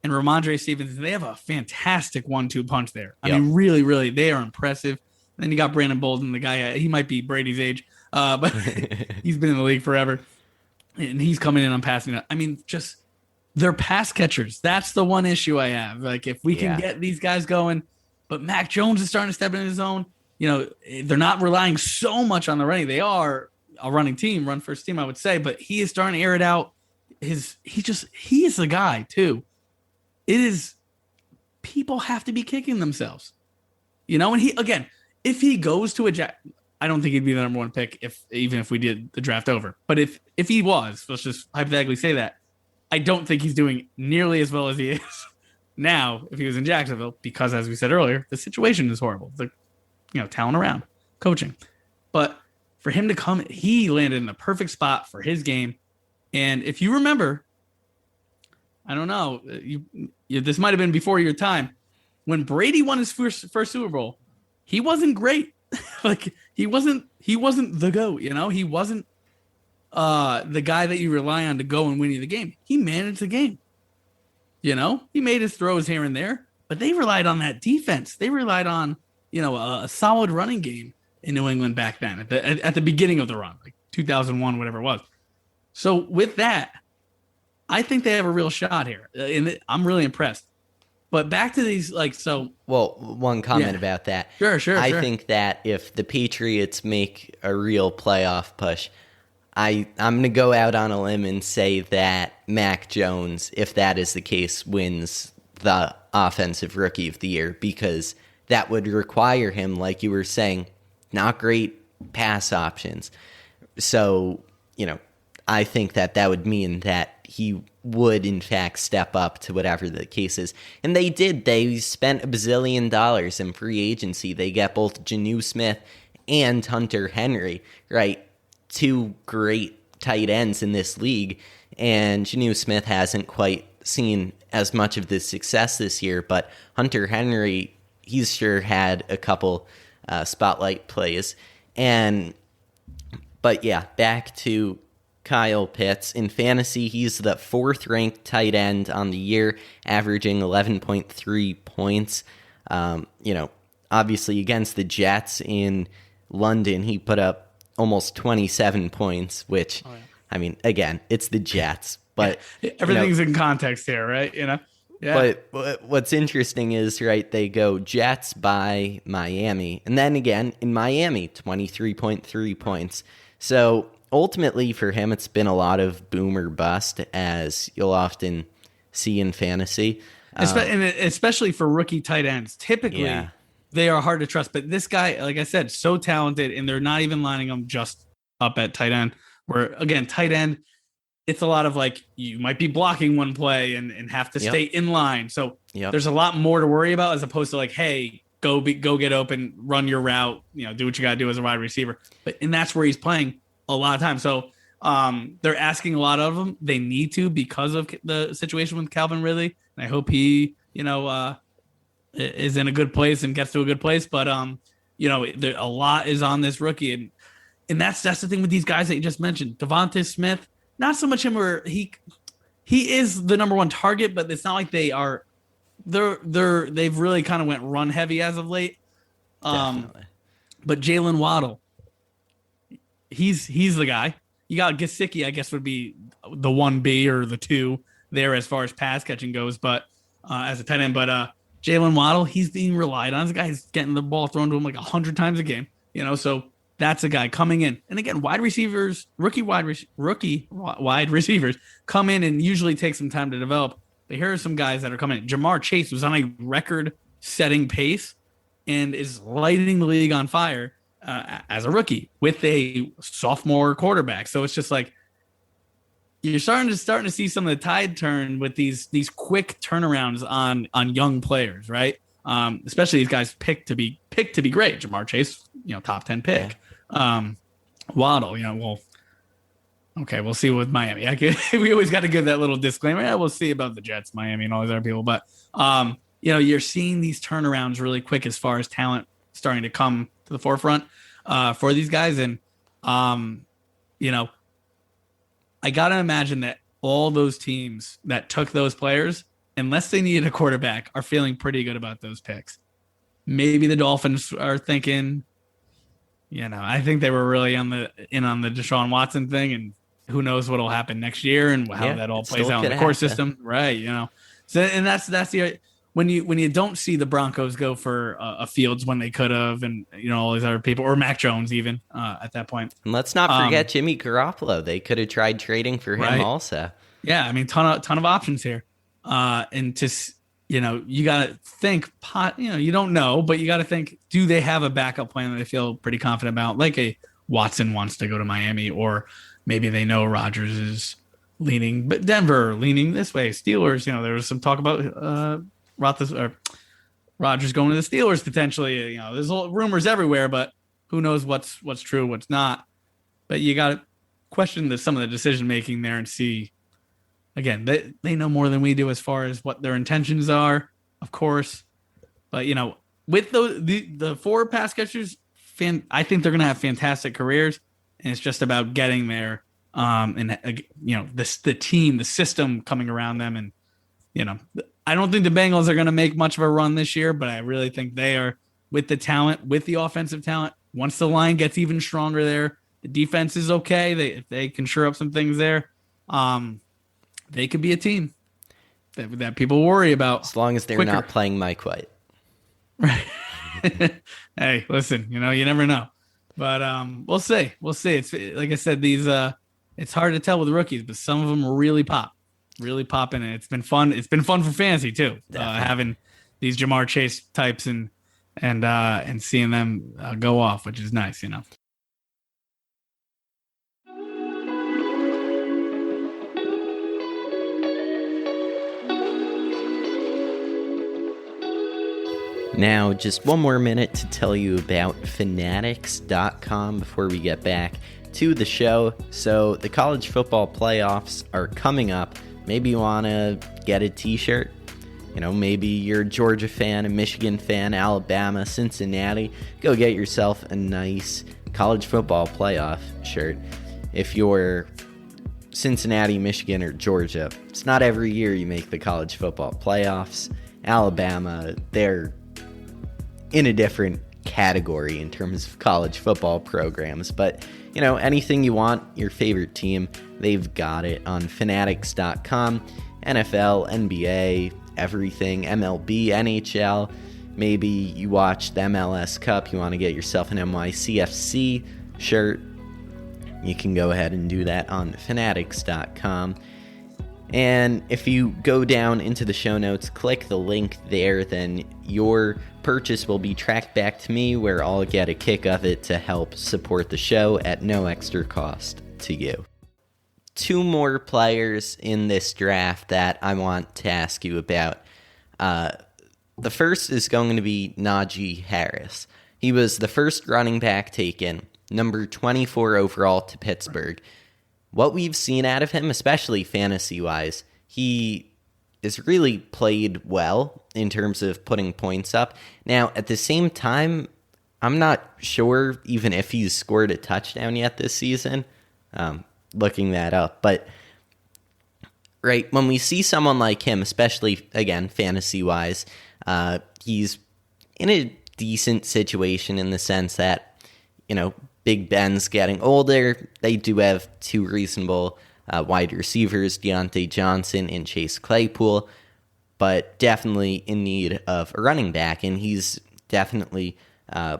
and Ramondre Stevens, they have a fantastic 1-2 punch there. I mean, really, really, they are impressive. And then you got Brandon Bolden, the guy, he might be Brady's age, but he's been in the league forever. And he's coming in on passing it. I mean, just they're pass catchers. That's the one issue I have. Like, if we can get these guys going, but Mac Jones is starting to step in his own. They're not relying so much on the running. They are a running team, run first team, I would say, but he is starting to air it out. He is the guy too. It is, people have to be kicking themselves, and he, again, if he goes to I don't think he'd be the number one pick even if we did the draft over, but if he was, let's just hypothetically say that, I don't think he's doing nearly as well as he is now if he was in Jacksonville, because as we said earlier, the situation is horrible. The talent around, coaching. But for him to come, he landed in the perfect spot for his game. And if you remember, I don't know, this might have been before your time, when Brady won his first Super Bowl, he wasn't great. Like, he wasn't the GOAT, he wasn't the guy that you rely on to go and win you the game. He managed the game. He made his throws here and there, but they relied on that defense. They relied on a solid running game in New England back then at the beginning of the run, like 2001, whatever it was. So with that, I think they have a real shot here, and I'm really impressed. But back to these, Well, one comment about that. Sure. I think that if the Patriots make a real playoff push, I'm going to go out on a limb and say that Mac Jones, if that is the case, wins the Offensive Rookie of the Year, because that would require him, like you were saying, not great pass options. So, I think that would mean that he would, in fact, step up to whatever the case is. And they did. They spent $1 bazillion in free agency. They get both Jonnu Smith and Hunter Henry, right? Two great tight ends in this league. And Jonnu Smith hasn't quite seen as much of this success this year, but Hunter Henry, he's sure had a couple spotlight plays. But yeah, back to Kyle Pitts. In fantasy, he's the 4th-ranked tight end on the year, averaging 11.3 points. Obviously against the Jets in London, he put up almost 27 points, which, I mean, again, it's the Jets. But everything's in context here, right? Yeah. But what's interesting is, right, they go Jets by Miami. And then again, in Miami, 23.3 points. So ultimately for him, it's been a lot of boom or bust, as you'll often see in fantasy. And especially for rookie tight ends. Typically, they are hard to trust. But this guy, like I said, so talented, and they're not even lining him just up at tight end. Where, again, tight end, it's a lot of like, you might be blocking one play and have to stay in line. So there's a lot more to worry about, as opposed to like, hey, go get open, run your route, do what you got to do as a wide receiver. And that's where he's playing a lot of time. So they're asking a lot of him. They need to, because of the situation with Calvin Ridley. And I hope he, is in a good place and gets to a good place. But, a lot is on this rookie. And that's the thing with these guys that you just mentioned. Devonta Smith, not so much him where he is the number one target, but it's not like they've really kind of went run heavy as of late. Definitely. But Jalen Waddle, he's the guy. You got Gesicki, I guess, would be the 1B or the 2 there as far as pass catching goes, but as a tight end. But Jalen Waddle, he's being relied on. This guy's getting the ball thrown to him like 100 times a game, so that's a guy coming in. And again, rookie wide receivers come in and usually take some time to develop. But here are some guys that are coming in. Jamar Chase was on a record-setting pace and is lighting the league on fire as a rookie with a sophomore quarterback. So it's just like, you're starting to see some of the tide turn with these quick turnarounds on young players, right? Especially these guys picked to be great. Jamar Chase, top 10 pick. Waddle, we'll see with Miami. We always got to give that little disclaimer. Yeah, we'll see about the Jets, Miami, and all these other people. But you're seeing these turnarounds really quick as far as talent starting to come to the forefront for these guys. And I got to imagine that all those teams that took those players, unless they needed a quarterback, are feeling pretty good about those picks. Maybe the Dolphins are thinking, I think they were really in on the Deshaun Watson thing, and who knows what'll happen next year and how that all plays out in the core system. Right. So, and that's the, when you don't see the Broncos go for a Fields when they could have, and all these other people, or Mac Jones even at that point. And let's not forget Jimmy Garoppolo. They could have tried trading for him also. Yeah, I mean, ton of options here, and just you got to think. You don't know, but you got to think: do they have a backup plan that they feel pretty confident about? Like a Watson wants to go to Miami, or maybe they know Rodgers is leaning, but Denver leaning this way. Steelers, there was some talk about Rodgers going to the Steelers potentially. There's rumors everywhere, but who knows what's true, what's not. But you got to question some of the decision making there and see. Again, they know more than we do as far as what their intentions are, of course. But with the 4 pass catchers, I think they're going to have fantastic careers, and it's just about getting there. And the team, the system coming around them, and I don't think the Bengals are going to make much of a run this year, but I really think they are, with the talent, with the offensive talent. Once the line gets even stronger there, the defense is okay. If they can shore up some things there, they could be a team that people worry about. As long as they're not playing Mike White. Right. Hey, listen, you never know. But we'll see. It's like I said, these it's hard to tell with rookies, but some of them really pop. Really popping, and it's been fun. It's been fun for fantasy too, having these Jamar Chase types and seeing them go off, which is nice, Now, just one more minute to tell you about Fanatics.com before we get back to the show. So the college football playoffs are coming up. Maybe you want to get a t-shirt. Maybe you're a Georgia fan, a Michigan fan, Alabama, Cincinnati. Go get yourself a nice college football playoff shirt. If you're Cincinnati, Michigan, or Georgia, it's not every year you make the college football playoffs. Alabama, they're in a different category in terms of college football programs. But, anything you want, your favorite team, they've got it on fanatics.com. NFL, NBA, everything, MLB, NHL. Maybe you watch the MLS Cup, you want to get yourself an NYCFC shirt. You can go ahead and do that on fanatics.com. And if you go down into the show notes, click the link there, then your purchase will be tracked back to me, where I'll get a kick of it to help support the show at no extra cost to you. Two more players in this draft that I want to ask you about. The first is going to be Najee Harris. He was the first running back taken, number 24 overall to Pittsburgh. What we've seen out of him, especially fantasy-wise, he has really played well in terms of putting points up. Now, at the same time, I'm not sure even if he's scored a touchdown yet this season. Looking that up. But, right, when we see someone like him, especially, again, fantasy-wise, he's in a decent situation in the sense that, Big Ben's getting older. They do have two reasonable wide receivers, Deontay Johnson and Chase Claypool, but definitely in need of a running back, and he's definitely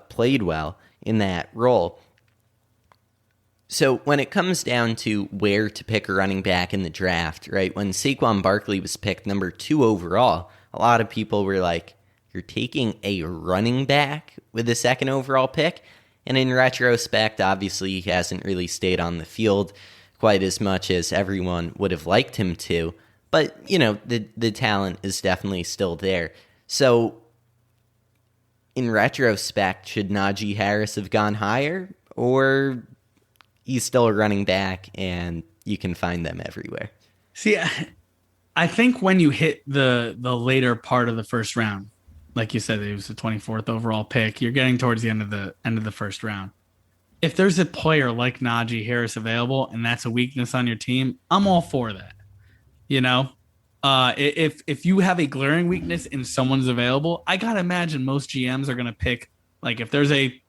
played well in that role. So when it comes down to where to pick a running back in the draft, right, when Saquon Barkley was picked number 2 overall, a lot of people were like, you're taking a running back with the 2nd overall pick? And in retrospect, obviously, he hasn't really stayed on the field quite as much as everyone would have liked him to. But, the talent is definitely still there. So, in retrospect, should Najee Harris have gone higher? Or he's still a running back and you can find them everywhere? See, I think when you hit the later part of the first round, like you said, it was the 24th overall pick. You're getting towards the end of the first round. If there's a player like Najee Harris available and that's a weakness on your team, I'm all for that. If you have a glaring weakness and someone's available, I gotta imagine most GMs are gonna pick, like, if there's a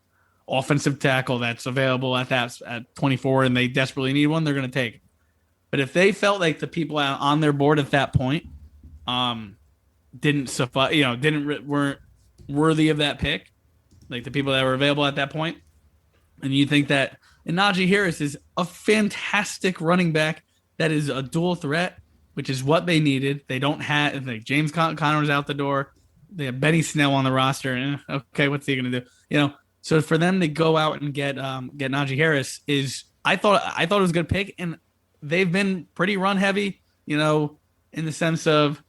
offensive tackle that's available at 24 and they desperately need one, they're gonna take it. But if they felt like the people on their board at that point, didn't suffice, weren't worthy of that pick, like the people that were available at that point, and you think that, and Najee Harris is a fantastic running back that is a dual threat, which is what they needed. They don't have, like, James Conner's out the door. They have Benny Snell on the roster, and okay, what's he gonna do? So for them to go out and get Najee Harris I thought it was a good pick, and they've been pretty run heavy, in the sense of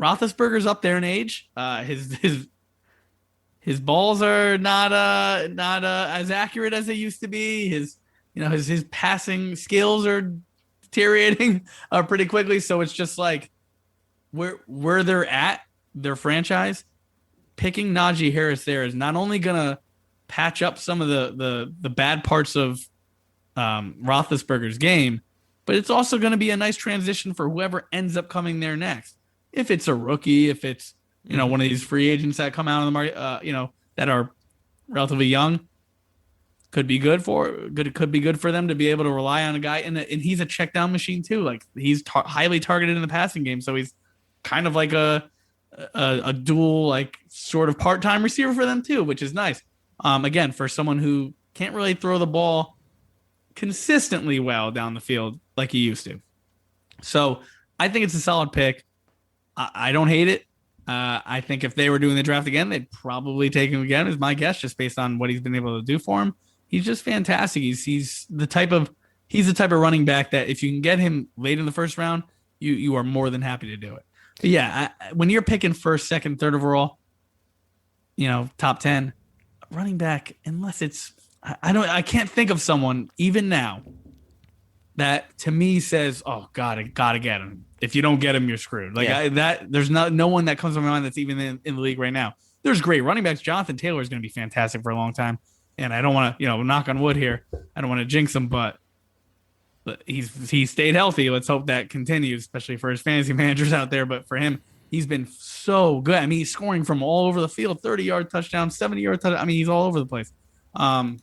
Roethlisberger's up there in age. His balls are not as accurate as they used to be. His passing skills are deteriorating pretty quickly. So it's just like where they're at, their franchise, picking Najee Harris there is not only gonna patch up some of the bad parts of Roethlisberger's game, but it's also going to be a nice transition for whoever ends up coming there next. If it's a rookie, if it's one of these free agents that come out on the market, that are relatively young, could be good for them to be able to rely on a guy, and he's a check down machine too. Like, he's highly targeted in the passing game, so he's kind of like a dual, like, sort of part-time receiver for them too, which is nice. Again, for someone who can't really throw the ball consistently well down the field like he used to. So I think it's a solid pick. I don't hate it. I think if they were doing the draft again, they'd probably take him again, is my guess, just based on what he's been able to do for him. He's just fantastic. He's the type of running back that if you can get him late in the first round, you are more than happy to do it. But yeah, when you're picking first, second, third overall, top 10 running back, unless it's, I can't think of someone even now that to me says, oh God, I gotta get him. If you don't get him, you're screwed. There's no one that comes to my mind that's even in the league right now. There's great running backs. Jonathan Taylor is going to be fantastic for a long time. And I don't want to, knock on wood here. I don't want to jinx him, but he stayed healthy. Let's hope that continues, especially for his fantasy managers out there. But for him, he's been so good. I mean, he's scoring from all over the field, 30-yard touchdown, 70-yard touchdown. I mean, he's all over the place.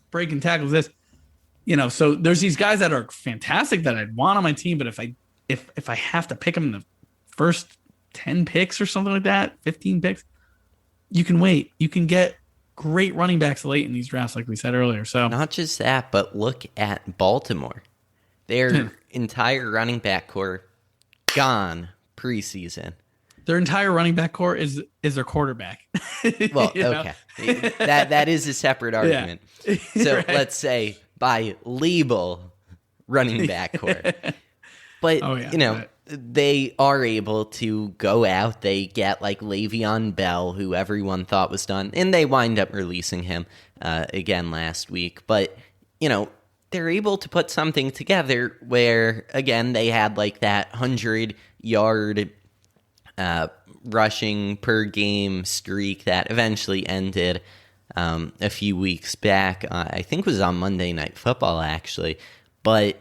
Breaking tackles, so there's these guys that are fantastic that I'd want on my team. But if I have to pick them in the first 10 picks or something like that, 15 picks, you can wait. You can get great running backs late in these drafts, like we said earlier. So not just that, but look at Baltimore. Their entire running back core gone preseason. Their entire running back core is their quarterback. Well, okay. That is a separate argument. Yeah. So right. Let's say by label running back core. But, they are able to go out. They get like Le'Veon Bell, who everyone thought was done, and they wind up releasing him again last week. But, they're able to put something together where, again, they had like that 100-yard rushing per game streak that eventually ended a few weeks back. I think it was on Monday Night Football, actually. But,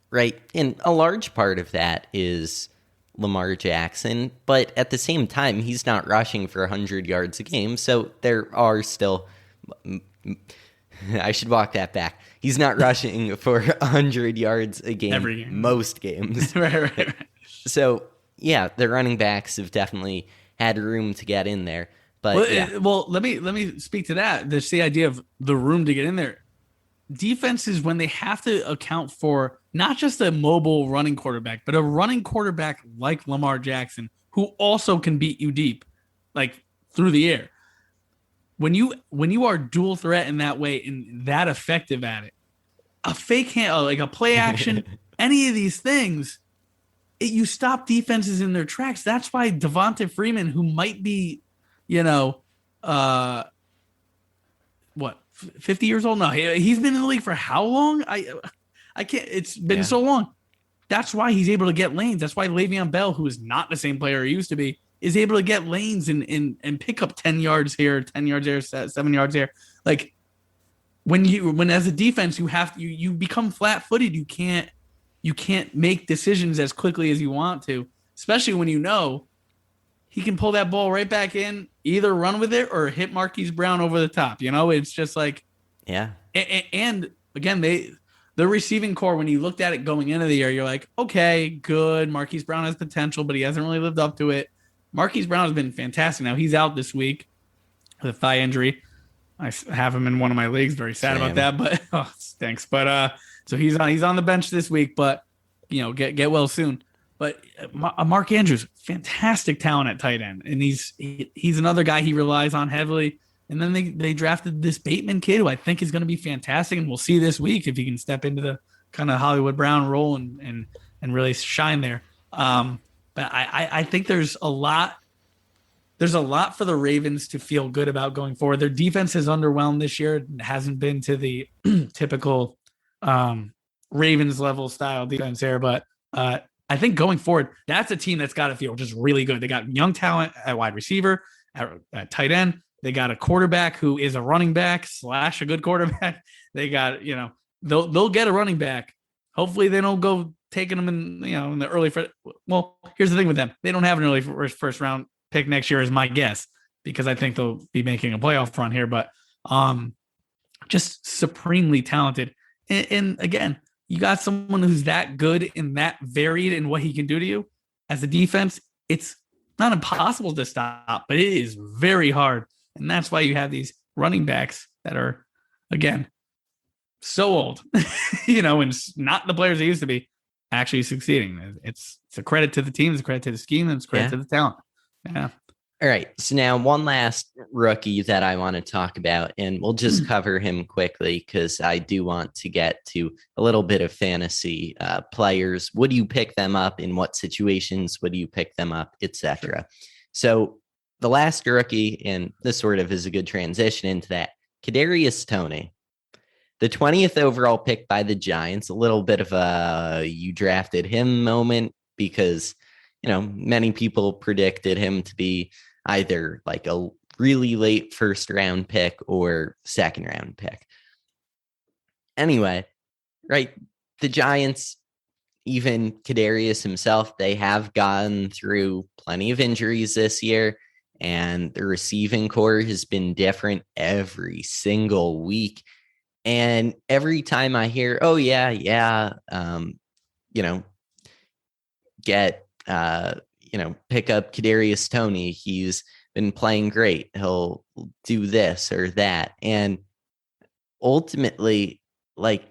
right, and a large part of that is Lamar Jackson. But at the same time, he's not rushing for 100 yards a game. So there are still... I should walk that back. He's not rushing for 100 yards a game, every game. Most games. right. So, yeah, the running backs have definitely had room to get in there. But let me speak to that. There's the idea of the room to get in there. Defenses, when they have to account for not just a mobile running quarterback, but a running quarterback like Lamar Jackson, who also can beat you deep, like through the air. When you are dual threat in that way and that effective at it, a fake hand, like a play action, any of these things, you stop defenses in their tracks. That's why Devonta Freeman, who might be, 50 years old? No, he's been in the league for how long? I can't. It's been so long. That's why he's able to get lanes. That's why Le'Veon Bell, who is not the same player he used to be, is able to get lanes and pick up 10 yards here, 10 yards there, 7 yards there. Like when as a defense you become flat-footed. You can't make decisions as quickly as you want to, especially when he can pull that ball right back in, either run with it or hit Marquise Brown over the top. It's just like, yeah. And again, the receiving core, when you looked at it going into the year, you're like, okay, good. Marquise Brown has potential, but he hasn't really lived up to it. Marquise Brown has been fantastic. Now he's out this week with a thigh injury. I have him in one of my leagues. Very sad about that, but it stinks. But so he's on the bench this week, but get well soon. But Mark Andrews, fantastic talent at tight end, and he's another guy he relies on heavily. And then they drafted this Bateman kid, who I think is going to be fantastic, and we'll see this week if he can step into the kind of Hollywood Brown role and really shine there. But I think there's a lot for the Ravens to feel good about going forward. Their defense has underwhelmed this year. It hasn't been to the typical Ravens level style defense here, but I think going forward, that's a team that's got to feel just really good. They got young talent at wide receiver, at tight end. They got a quarterback who is a running back / a good quarterback. They got, they'll get a running back. Hopefully they don't go taking them in the early first. Well, here's the thing with them. They don't have an early first round pick next year is my guess, because I think they'll be making a playoff run here, but just supremely talented. And again, you got someone who's that good and that varied in what he can do to you as a defense. It's not impossible to stop, but it is very hard. And that's why you have these running backs that are, again, so old, and not the players they used to be, actually succeeding. It's a credit to the team, it's a credit to the scheme, and it's a credit to the talent. Yeah. All right. So now one last rookie that I want to talk about, and we'll just cover him quickly because I do want to get to a little bit of fantasy players. Would you pick them up? In what situations would you pick them up, etc.? Sure. So the last rookie, and this sort of is a good transition into that, Kadarius Toney. the 20th overall pick by the Giants, a little bit of a you drafted him moment because, many people predicted him to be either like a really late first round pick or second round pick. Anyway, right. The Giants, even Kadarius himself, they have gone through plenty of injuries this year, and the receiving core has been different every single week. And every time I hear, oh, yeah, pick up Kadarius Toney. He's been playing great. He'll do this or that. And ultimately, like,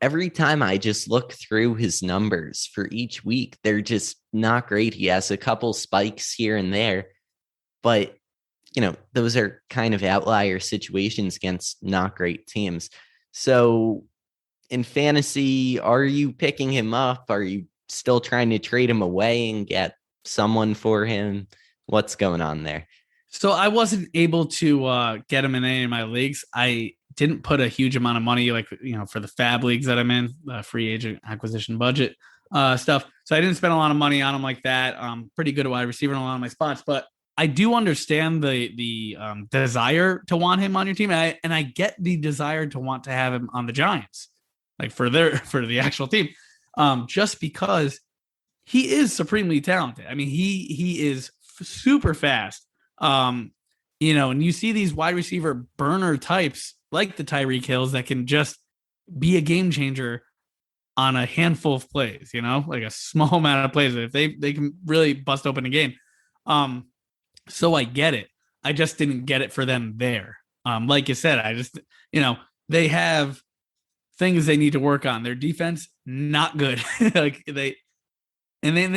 every time I just look through his numbers for each week, they're just not great. He has a couple spikes here and there, but those are kind of outlier situations against not great teams. So in fantasy, are you picking him up? Are you still trying to trade him away and get someone for him? What's going on there? So I wasn't able to get him in any of my leagues. I didn't put a huge amount of money, for the fab leagues that I'm in, the free agent acquisition budget stuff. So I didn't spend a lot of money on him like that. Pretty good at wide receiver in a lot of my spots, but I do understand the desire to want him on your team, and I get the desire to want to have him on the Giants, like for the actual team, just because he is supremely talented. I mean, he is super fast. And you see these wide receiver burner types like the Tyreek Hills that can just be a game changer on a handful of plays, like a small amount of plays. If they can really bust open a game. So I get it. I just didn't get it for them there. Like you said, I just, they have things they need to work on. Their defense, not good. They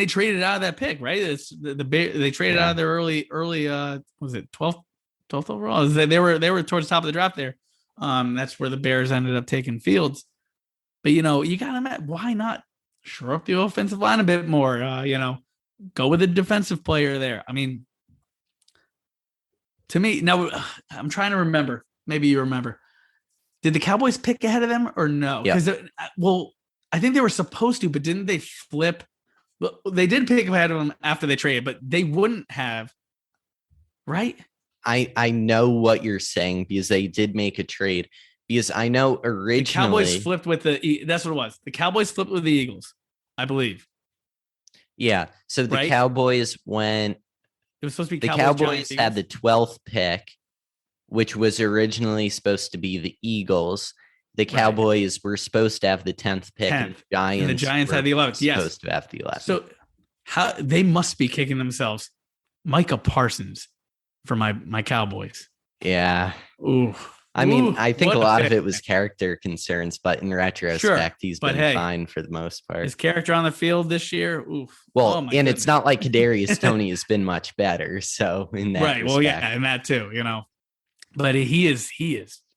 traded out of that pick, right? It's they traded out of their early was it 12th overall? They were towards the top of the draft there. That's where the Bears ended up taking Fields. But you gotta why not shore up the offensive line a bit more? Go with a defensive player there. I mean, to me, now I'm trying to remember. Maybe you remember. Did the Cowboys pick ahead of them or no? Because I think they were supposed to, but didn't they flip? Well, they did pick ahead of them after they traded, but they wouldn't have, right? I know what you're saying because they did make a trade. Because I know originally the Cowboys flipped with that's what it was. The Cowboys flipped with the Eagles, I believe. Yeah. So the Cowboys went. It was supposed to be the Cowboys had the 12th pick, which was originally supposed to be the Eagles. The Cowboys were supposed to have the 10th pick, and the Giants had the 11th. Yes, supposed to have the 11th. So how they must be kicking themselves. Micah Parsons for my Cowboys. Yeah. Ooh. I mean, I think a lot of it was character concerns, but in retrospect, he's been fine for the most part. His character on the field this year, oof. Well, and goodness. It's not like Kadarius Toney has been much better. So in that respect. Well, yeah, and that too, But he is.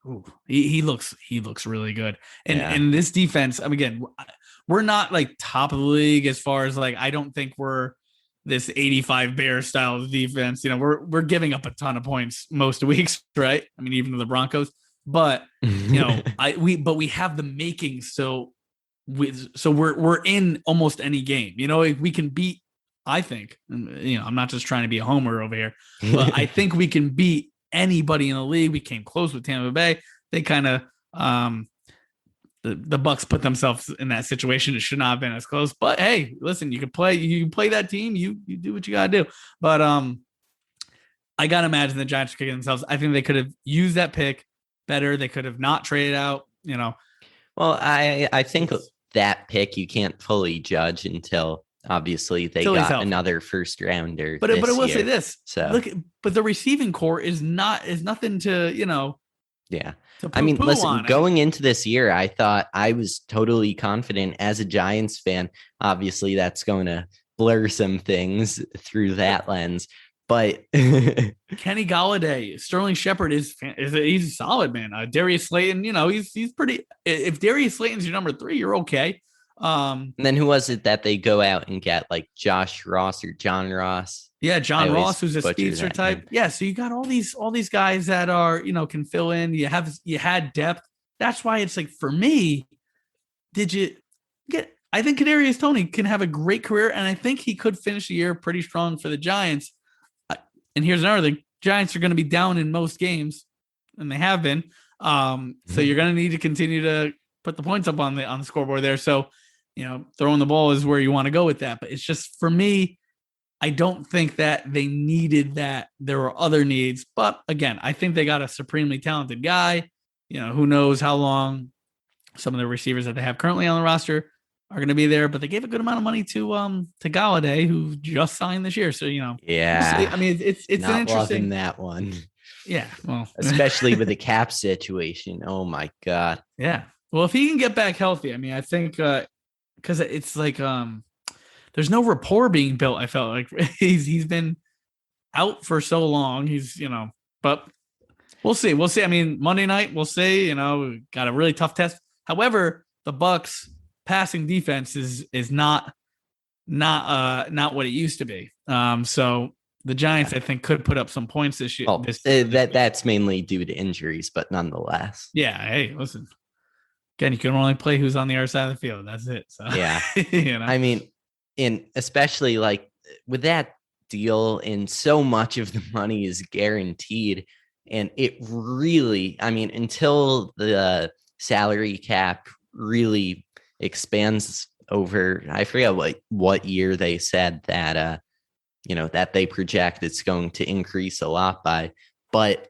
Ooh, he looks really good. And this defense, again, we're not like top of the league as far as I don't think we're this 85 Bears style defense. We're giving up a ton of points most weeks, right? I mean, even to the Broncos, but we have the makings. So we're in almost any game, we can beat, I think, I'm not just trying to be a homer over here, but I think we can beat anybody in the league. We came close with Tampa Bay. They kind of, the Bucs put themselves in that situation. It should not have been as close, but hey, listen, you can play that team. You do what you got to do. But I got to imagine the Giants are kicking themselves. I think they could have used that pick better. They could have not traded out, Well, I think that pick you can't fully judge until obviously they got another first rounder. But I will say this. So look, but the receiving core is nothing to, yeah. I mean, listen, going into this year, I thought I was totally confident as a Giants fan. Obviously, that's going to blur some things through that lens. But Kenny Golladay, Sterling Shepard he's solid, man. Darius Slayton, he's pretty. If Darius Slayton's your number 3, you're okay. And then who was it that they go out and get, like Josh Ross or John Ross? Yeah, John Ross, who's a speedster type. Yeah, so you got all these guys that are, can fill in. You had depth that's why it's like, for me, did you get, I think Kadarius Toney can have a great career, and I think he could finish the year pretty strong for the Giants. And here's another thing. Giants are going to be down in most games, and they have been. So you're going to need to continue to put the points up on the scoreboard there. So, throwing the ball is where you want to go with that. But it's just, for me, I don't think that they needed that. There were other needs. But again, I think they got a supremely talented guy. Who knows how long some of the receivers that they have currently on the roster are going to be there, but they gave a good amount of money to Galladay, who just signed this year. So, yeah, we'll, I mean, it's not an interesting, loving that one. Yeah, well, especially with the cap situation. Oh my God. Yeah. Well, if he can get back healthy, I mean, I think because it's like there's no rapport being built. I felt like he's been out for so long. He's but we'll see. We'll see. I mean, Monday night, we'll see. Got a really tough test. However, the Bucs passing defense is not what it used to be. So the Giants, I think, could put up some points this year. Well, that's mainly due to injuries, but nonetheless. Yeah. Hey, listen. Again, you can only play who's on the other side of the field. That's it. So yeah. I mean, and especially like with that deal, and so much of the money is guaranteed, and it really, I mean, until the salary cap really expands over, I forget what year they said that that they project it's going to increase a lot by. But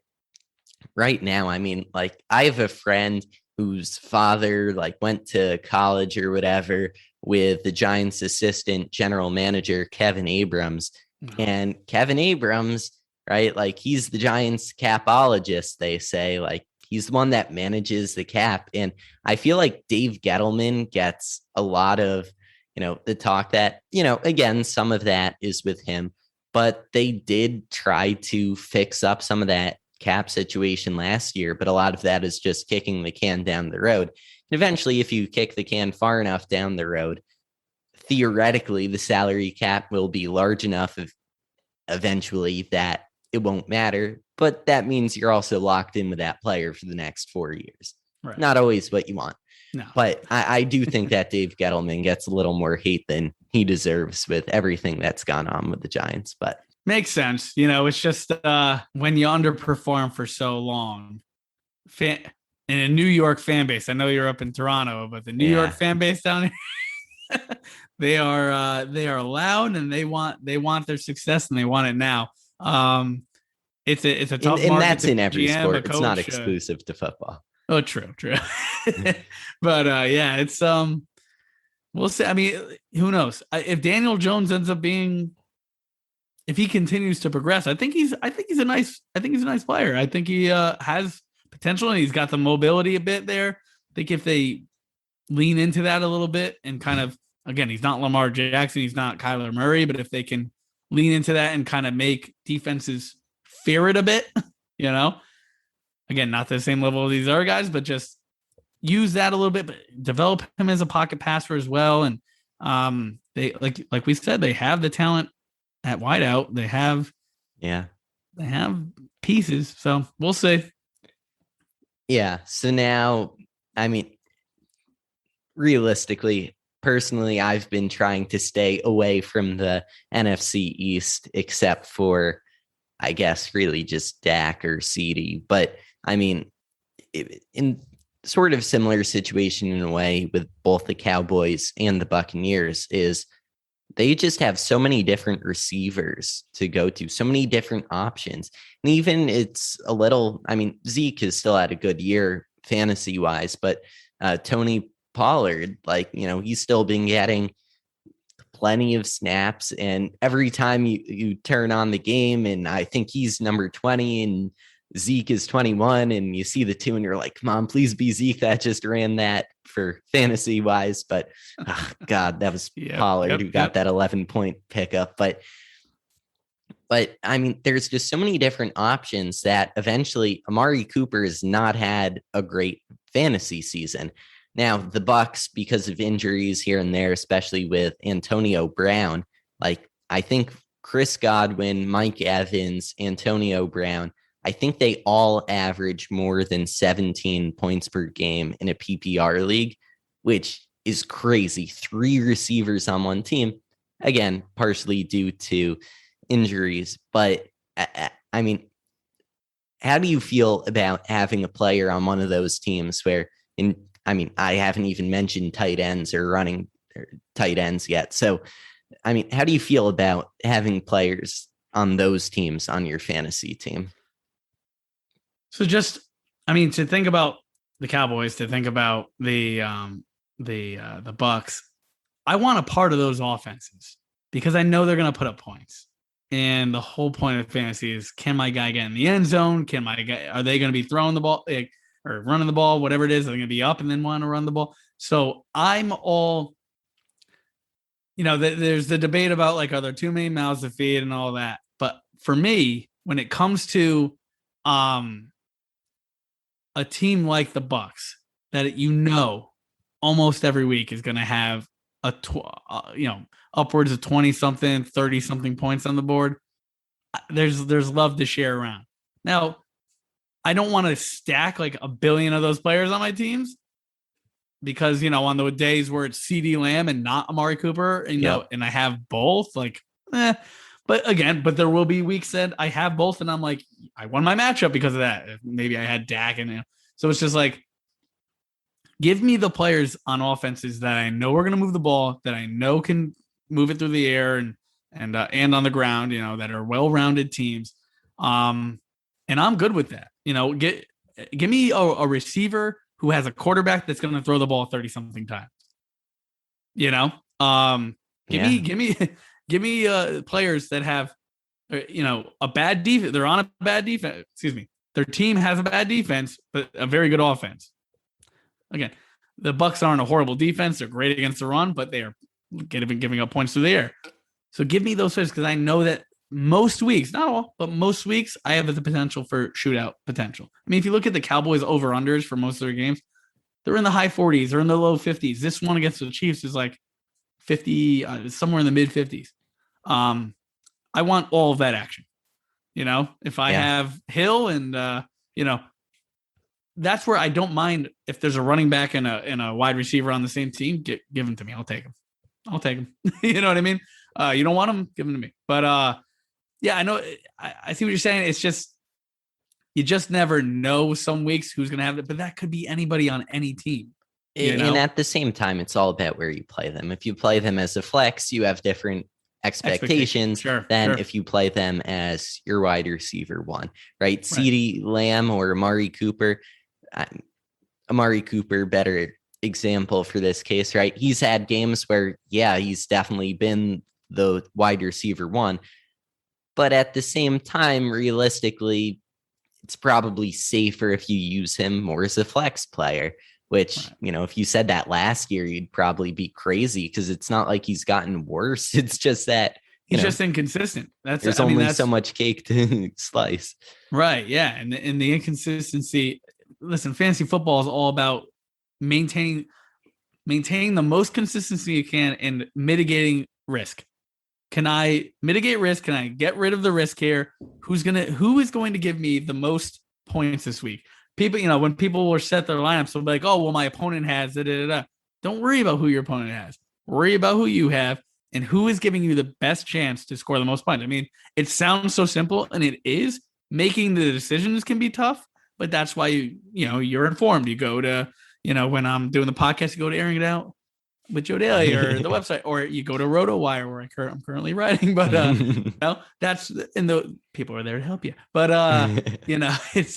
right now, I mean, like, I have a friend whose father went to college or whatever with the Giants assistant general manager, Kevin Abrams. Mm-hmm. And Kevin Abrams, right? Like, he's the Giants capologist, they say. Like, he's the one that manages the cap. And I feel like Dave Gettleman gets a lot of, the talk that, again, some of that is with him, but they did try to fix up some of that cap situation last year. But a lot of that is just kicking the can down the road. And eventually, if you kick the can far enough down the road, theoretically, the salary cap will be large enough eventually that it won't matter. But that means you're also locked in with that player for the next 4 years. Right. Not always what you want. No. But I do think that Dave Gettleman gets a little more hate than he deserves with everything that's gone on with the Giants. But makes sense. It's just when you underperform for so long, in a New York fan base. I know you're up in Toronto, but the New York fan base down here, they are loud, and they want their success, and they want it now. It's a tough market, and that's in every sport. It's not exclusive to football. Oh, true. But yeah, it's we'll see. I mean, who knows? If Daniel Jones ends up being, if he continues to progress, I think he's a nice player. I think he has potential, and he's got the mobility a bit there. I think if they lean into that a little bit and kind of, again, he's not Lamar Jackson, he's not Kyler Murray, but if they can lean into that and kind of make defenses fear it a bit, again, not the same level of these other guys, but just use that a little bit, but develop him as a pocket passer as well. And they, like we said, they have the talent at wideout. They have pieces. So we'll see. Yeah. So now, I mean, realistically, personally, I've been trying to stay away from the NFC East, except for, I guess, really just Dak or CeeDee. But I mean, in sort of similar situation in a way with both the Cowboys and the Buccaneers, is they just have so many different receivers to go to, so many different options. And even it's a little, I mean, Zeke has still had a good year fantasy wise, but Tony Pollard, he's still been getting plenty of snaps, and every time you turn on the game, and I think he's number 20 and Zeke is 21, and you see the two and you're like, come on, please be Zeke. That just ran that for fantasy wise. But God, that was Pollard who got that 11-point pickup. But I mean, there's just so many different options that eventually Amari Cooper has not had a great fantasy season. Now, the Bucs, because of injuries here and there, especially with Antonio Brown, I think Chris Godwin, Mike Evans, Antonio Brown, I think they all average more than 17 points per game in a PPR league, which is crazy. 3 receivers on one team, again, partially due to injuries. But I mean, how do you feel about having a player on one of those teams where I haven't even mentioned tight ends or running or tight ends yet. So, I mean, how do you feel about having players on those teams on your fantasy team? So to think about the Cowboys, to think about the Bucks, I want a part of those offenses because I know they're going to put up points. And the whole point of fantasy is, can my guy get in the end zone? Are they going to be throwing the ball or running the ball, whatever it is? Are they going to be up and then want to run the ball? So I'm all, there's the debate about like, are there too many mouths to feed and all that? But for me, when it comes to a team like the Bucks that almost every week is going to have upwards of 20 something, 30 something points on the board, there's love to share around. Now, I don't want to stack like a billion of those players on my teams because, on the days where it's CeeDee Lamb and not Amari Cooper, and I have both, but there will be weeks that I have both and I'm like, I won my matchup because of that. Maybe I had Dak so it's just like, give me the players on offenses that I know are going to move the ball, that I know can move it through the air and on the ground, that are well-rounded teams. And I'm good with that. Give me a receiver who has a quarterback that's going to throw the ball 30 something times. Give me players that have, a bad defense. They're on a bad defense. Excuse me. Their team has a bad defense, but a very good offense. Again, the Bucks aren't a horrible defense. They're great against the run, but they are giving up points through the air. So give me those players because I know that most weeks, not all, but most weeks, I have the potential for shootout potential. I mean, if you look at the Cowboys over-unders for most of their games, they're in the high 40s. They're in the low 50s. This one against the Chiefs is like 50, somewhere in the mid-50s. I want all of that action. If I have Hill and, that's where I don't mind if there's a running back and a wide receiver on the same team, give them to me. I'll take them. You know what I mean? You don't want them, give them to me. But I know. I see what you're saying. It's just, you just never know some weeks who's going to have it, but that could be anybody on any team. And at the same time, it's all about where you play them. If you play them as a flex, you have different expectations than if you play them as your wide receiver one, right? CeeDee Lamb or Amari Cooper. Amari Cooper, better example for this case, right? He's had games where, he's definitely been the wide receiver one, but at the same time, realistically, it's probably safer if you use him more as a flex player, which, if you said that last year, you'd probably be crazy because it's not like he's gotten worse. It's just that he's just inconsistent. There's only so much cake to slice. Right. Yeah. And the inconsistency, listen, fantasy football is all about maintaining the most consistency you can and mitigating risk. Can I mitigate risk? Can I get rid of the risk here? Who is going to give me the most points this week? People, when people will set their lineups, they'll be like, oh, well, my opponent has it. Don't worry about who your opponent has. Worry about who you have and who is giving you the best chance to score the most points. I mean, it sounds so simple, and it is. Making the decisions can be tough, but that's why you're informed. You go to, when I'm doing the podcast, you go to Airing It Out with Joe Daley or the website, or you go to RotoWire where I'm currently writing, but that's, and the people are there to help you. But it's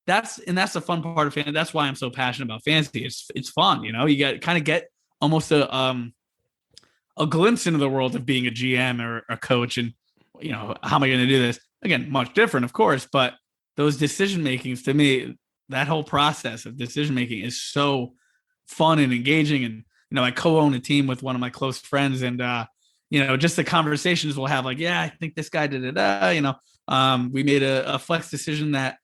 that's the fun part of fantasy. That's why I'm so passionate about fantasy. It's fun, you get almost a glimpse into the world of being a GM or a coach, and how am I going to do this? Again, much different, of course, but those decision makings, to me, that whole process of decision making is so fun and engaging. And I co-own a team with one of my close friends, and just the conversations we'll have, like, I think this guy did it. We made a flex decision that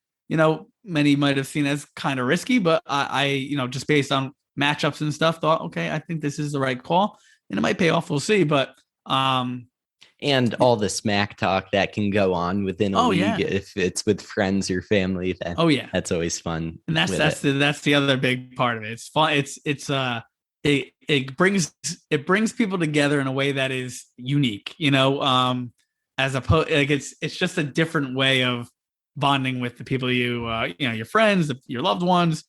many might have seen as kind of risky, but I just based on matchups and stuff, thought, okay, I think this is the right call, and it might pay off. We'll see, but And all the smack talk that can go on within a league if it's with friends or family. That's always fun. And that's the other big part of it. It's fun. It brings people together in a way that is unique, as opposed, like it's just a different way of bonding with the people your friends, your loved ones,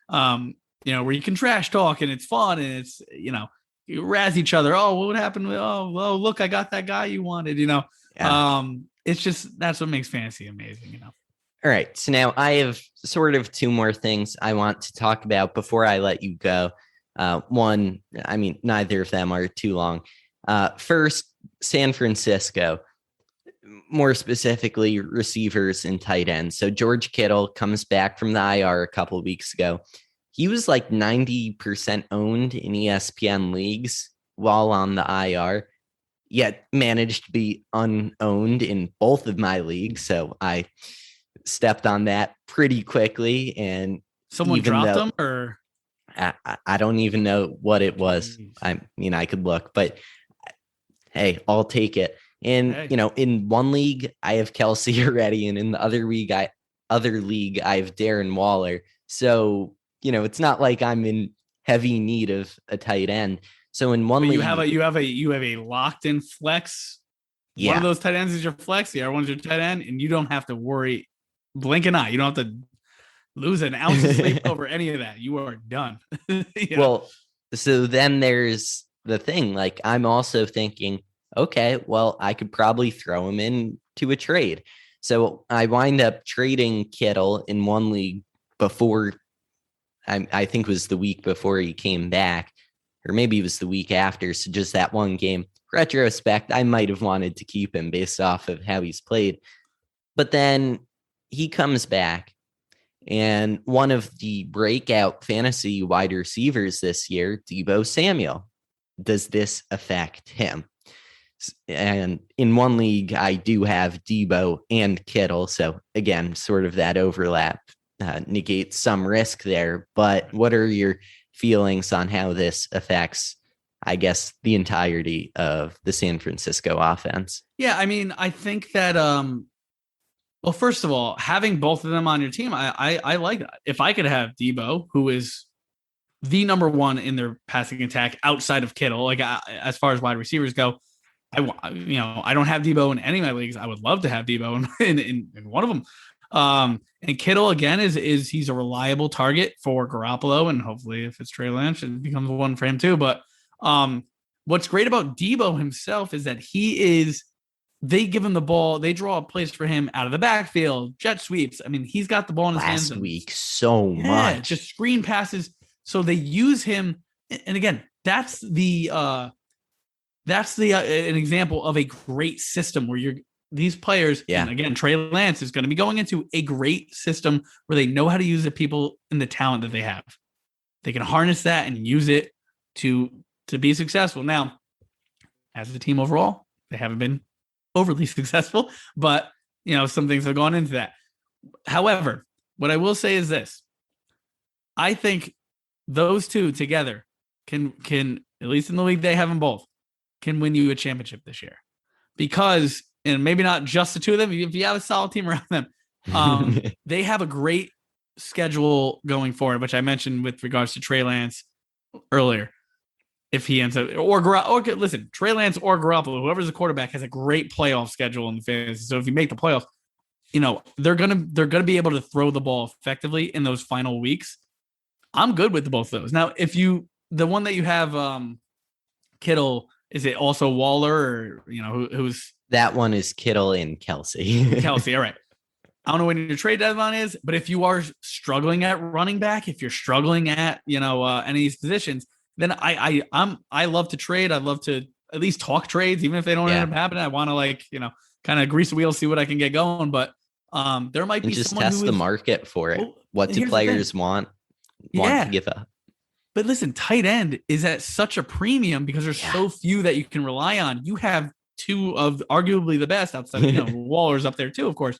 where you can trash talk and it's fun and it's, you razz each other. Oh, what happened? Oh, look, I got that guy you wanted, it's just, that's what makes fantasy amazing, All right. So now I have sort of two more things I want to talk about before I let you go. One, I mean, neither of them are too long. First, San Francisco, more specifically receivers and tight ends. So George Kittle comes back from the IR a couple of weeks ago. He was like 90% owned in ESPN leagues while on the IR, yet managed to be unowned in both of my leagues. So I stepped on that pretty quickly. And someone dropped him, or I don't even know what it was. I mean, I could look, but hey, I'll take it. And, in one league, I have Kelsey already. And in the other league, I have Darren Waller. So, it's not like I'm in heavy need of a tight end. So in one league, you have a locked in flex. Yeah. One of those tight ends is your flex. The other one's your tight end. And you don't have to worry, blink an eye. You don't have to lose an ounce of sleep over any of that. You are done. Well, so then there's the thing. Like, I'm also thinking, okay, well, I could probably throw him into a trade. So I wind up trading Kittle in one league before, I think it was the week before he came back, or maybe it was the week after. So just that one game. Retrospect, I might have wanted to keep him based off of how he's played. But then he comes back. And one of the breakout fantasy wide receivers this year, Deebo Samuel, does this affect him? And in one league, I do have Deebo and Kittle. So again, sort of that overlap negates some risk there. But what are your feelings on how this affects, I guess, the entirety of the San Francisco offense? Yeah, I mean, I think that well, first of all, having both of them on your team, I like that. If I could have Deebo, who is the number one in their passing attack outside of Kittle, like as far as wide receivers go, I don't have Deebo in any of my leagues. I would love to have Deebo in one of them. And Kittle again is he's a reliable target for Garoppolo, and hopefully if it's Trey Lance, it becomes one for him too. But what's great about Deebo himself is that they give him the ball. They draw plays for him out of the backfield, jet sweeps. I mean, he's got the ball in his hands. Last week, so much. Just screen passes. So they use him. And again, that's an example of a great system where these players, and again, Trey Lance is going to be going into a great system where they know how to use the people and the talent that they have. They can harness that and use it to be successful. Now, as a team overall, they haven't been overly successful, but some things have gone into that. However, what I will say is this: I think those two together can at least in the league they have them both, can win you a championship this year, because, and maybe not just the two of them, if you have a solid team around them, they have a great schedule going forward, which I mentioned with regards to Trey Lance earlier. If he ends up, or listen, Trey Lance or Garoppolo, whoever's the quarterback, has a great playoff schedule in the fantasy. So if you make the playoffs, they're gonna be able to throw the ball effectively in those final weeks. I'm good with both of those. Now, if the one that you have, Kittle, is it also Waller, or who's that one? Is Kittle and Kelsey? Kelsey, all right. I don't know when your trade deadline is, but if you are struggling at running back, if you're struggling at any of these positions, then I love to trade. I love to at least talk trades, even if they don't end up happening. I want to kind of grease the wheel, see what I can get going. But there might be just test the market for it. What do players want to give up? But listen, tight end is at such a premium because there's so few that you can rely on. You have two of arguably the best outside. Waller's up there too, of course.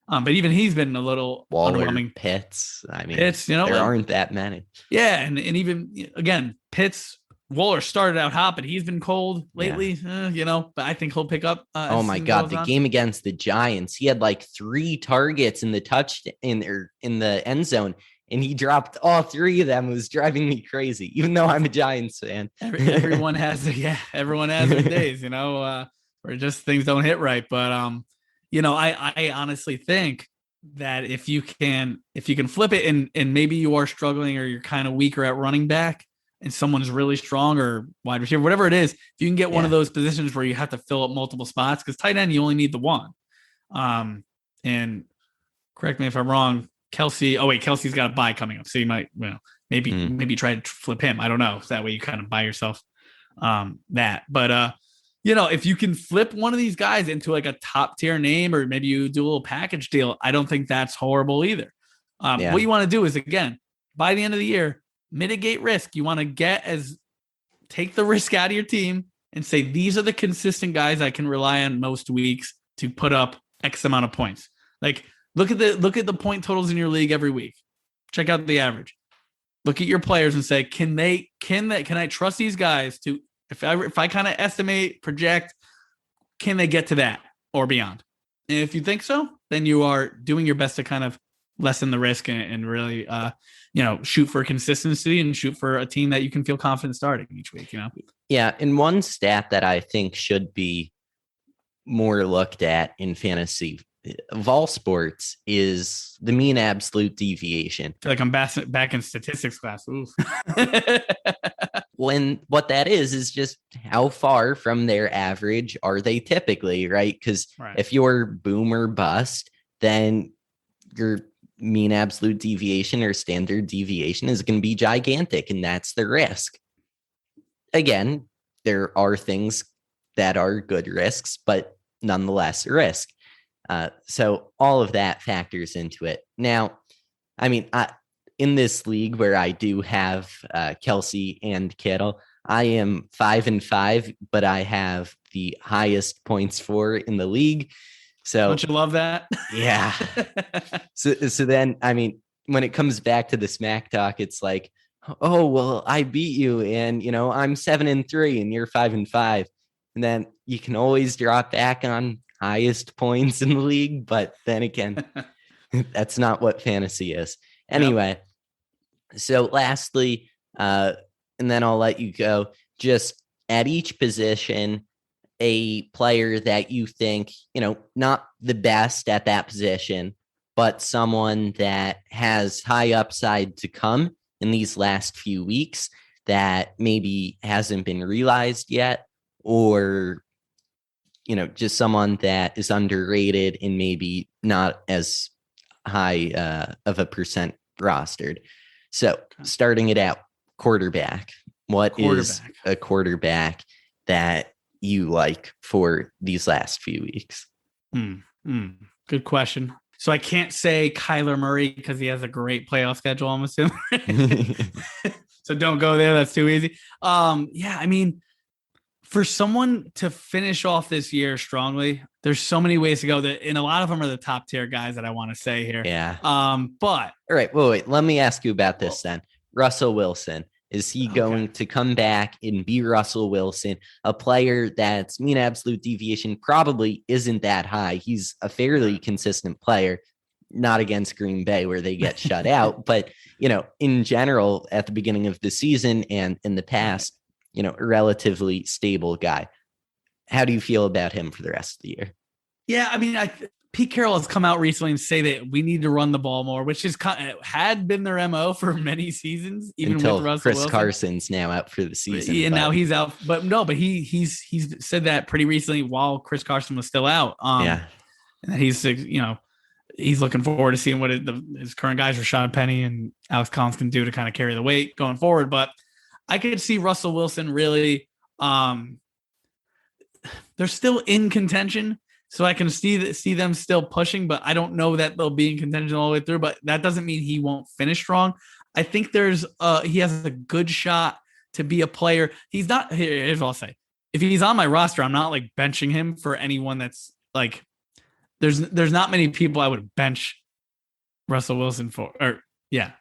But even he's been a little underwhelming. Pitts. I mean, Pitts, there aren't that many. Yeah, and even again, Pitts Waller started out hot, but he's been cold lately, Yeah. but I think he'll pick up. Oh my God. The game against the Giants, he had like 3 targets in the in the end zone, and he dropped all 3 of them. It was driving me crazy, even though I'm a Giants fan. Everyone has their days, where just things don't hit right. But I honestly think that if you can flip it and maybe you are struggling or you're kind of weaker at running back and someone's really strong or wide receiver, whatever it is, if you can get one of those positions where you have to fill up multiple spots, because tight end, you only need the one. And correct me if I'm wrong, Kelsey's got a bye coming up. So you might, maybe try to flip him. I don't know. So that way you kind of buy yourself that. But, if you can flip one of these guys into like a top tier name, or maybe you do a little package deal, I don't think that's horrible either. What you want to do is, again, by the end of the year, mitigate risk. You want to take the risk out of your team and say, these are the consistent guys I can rely on most weeks to put up X amount of points. Like, look at the point totals in your league every week. Check out the average. Look at your players and say, can I trust these guys to, if I kind of estimate, project, can they get to that or beyond? And if you think so, then you are doing your best to kind of lessen the risk and really, shoot for consistency and shoot for a team that you can feel confident starting each week, Yeah. And one stat that I think should be more looked at in fantasy of all sports is the mean absolute deviation. I feel like I'm back in statistics class. When what that is just how far from their average are they typically, right? Because if you're boom or bust, then your mean absolute deviation or standard deviation is going to be gigantic, and that's the risk. Again, there are things that are good risks, but nonetheless a risk. So all of that factors into it. Now, I mean, in this league where I do have Kelsey and Kittle, I am 5-5, but I have the highest points for in the league. So don't you love that? Yeah. So then, I mean, when it comes back to the smack talk, it's like, oh, well, I beat you and, I'm 7-3 and you're 5-5. And then you can always drop back on highest points in the league. But then again, that's not what fantasy is. Anyway, So lastly, and then I'll let you go, just at each position, a player that you think, not the best at that position, but someone that has high upside to come in these last few weeks that maybe hasn't been realized yet, or, just someone that is underrated and maybe not as high of a percent rostered. So starting it out, quarterback. What is a quarterback that you like for these last few weeks? Good question. So I can't say Kyler Murray because he has a great playoff schedule, I'm assuming. So don't go there. That's too easy. I mean, for someone to finish off this year strongly, there's so many ways to go and a lot of them are the top tier guys that I want to say here. Yeah. But all right, wait. Let me ask you about this then. Russell Wilson. Is he going to come back and be Russell Wilson, a player that's mean absolute deviation probably isn't that high? He's a fairly consistent player, not against Green Bay where they get shut out, but, in general, at the beginning of the season and in the past, a relatively stable guy. How do you feel about him for the rest of the year? Yeah, I mean, Pete Carroll has come out recently and say that we need to run the ball more, which had been their MO for many seasons, even until with Russell Chris Wilson. Carson's now out for the season. And now he's out, but he's said that pretty recently while Chris Carson was still out. And he's he's looking forward to seeing what his current guys, Rashad Penny and Alex Collins, can do to kind of carry the weight going forward. But I could see Russell Wilson really. They're still in contention. So I can see them still pushing, but I don't know that they'll be in contention all the way through. But that doesn't mean he won't finish strong. I think he has a good shot to be a player. He's not. Here's what I'll say: if he's on my roster, I'm not like benching him for anyone that's like. There's not many people I would bench Russell Wilson for, or Yeah.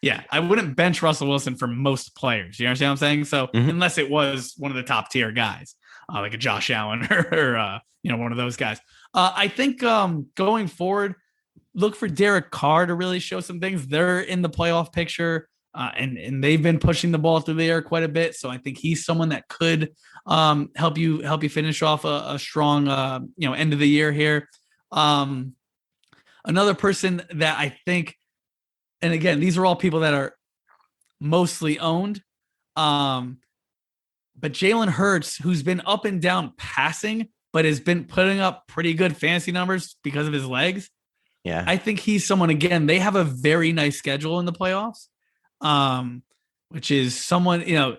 Yeah. I wouldn't bench Russell Wilson for most players. You understand what I'm saying? So unless it was one of the top tier guys, like a Josh Allen or one of those guys. I think going forward, look for Derek Carr to really show some things. They're in the playoff picture, and they've been pushing the ball through the air quite a bit. So I think he's someone that could help you finish off a strong end of the year here. Another person that I think, and again, these are all people that are mostly owned. But Jalen Hurts, who's been up and down passing, but has been putting up pretty good fantasy numbers because of his legs. Yeah. I think he's someone, again, they have a very nice schedule in the playoffs, which is someone,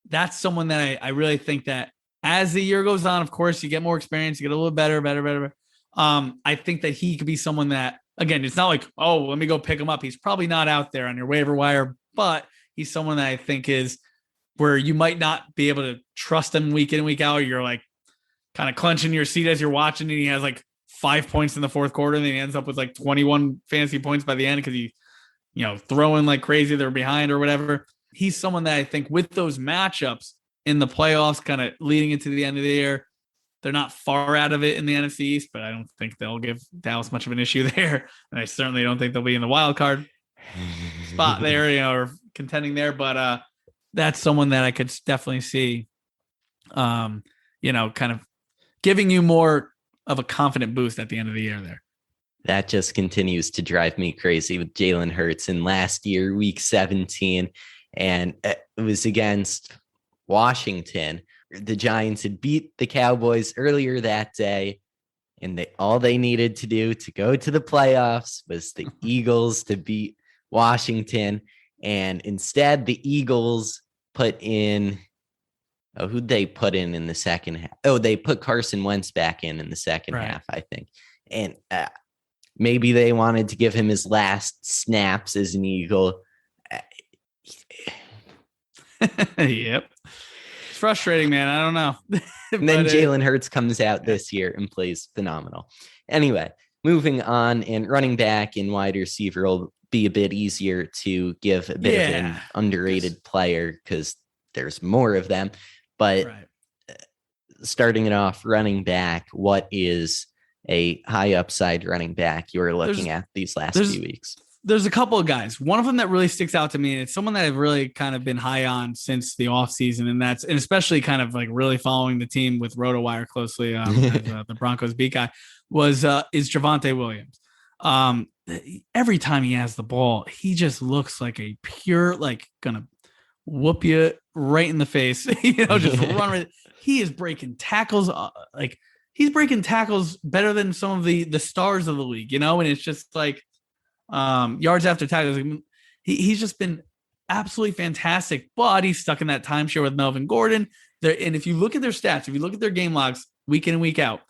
that's someone that I really think that as the year goes on, of course, you get more experience, you get a little better. I think that he could be someone that, again, it's not like, oh, let me go pick him up. He's probably not out there on your waiver wire, but he's someone that I think is where you might not be able to trust him week in, week out. You're like kind of clenching your seat as you're watching, and he has like 5 points in the fourth quarter, and then he ends up with like 21 fantasy points by the end because he, throwing like crazy. They're behind or whatever. He's someone that I think with those matchups in the playoffs, kind of leading into the end of the year, they're not far out of it in the NFC East, but I don't think they'll give Dallas much of an issue there. And I certainly don't think they'll be in the wild card spot there, or contending there. But that's someone that I could definitely see, kind of giving you more of a confident boost at the end of the year there. That just continues to drive me crazy with Jalen Hurts. In last year, week 17, and it was against Washington. The Giants had beat the Cowboys earlier that day, and all they needed to do to go to the playoffs was the Eagles to beat Washington. And instead, the Eagles put in, who'd they put in the second half? Oh, they put Carson Wentz back in the second half, I think. And maybe they wanted to give him his last snaps as an Eagle. Yep. It's frustrating, man. I don't know. And then Jalen Hurts comes out this year and plays phenomenal. Anyway, moving on, and running back and wide receiver will be a bit easier to give a bit of an underrated player because there's more of them. But starting it off, running back, what is a high upside running back you're looking at these last few weeks? There's a couple of guys. One of them that really sticks out to me, and it's someone that I've really kind of been high on since the offseason, and especially kind of like really following the team with RotoWire closely, as, the Broncos beat guy, is Javonte Williams. Every time he has the ball, he just looks like a pure, like, gonna whoop you right in the face, just run right. He is breaking tackles, he's breaking tackles better than some of the stars of the league, and it's just like yards after tackles. He's just been absolutely fantastic, but he's stuck in that timeshare with Melvin Gordon. And if you look at their stats, if you look at their game logs week in and week out,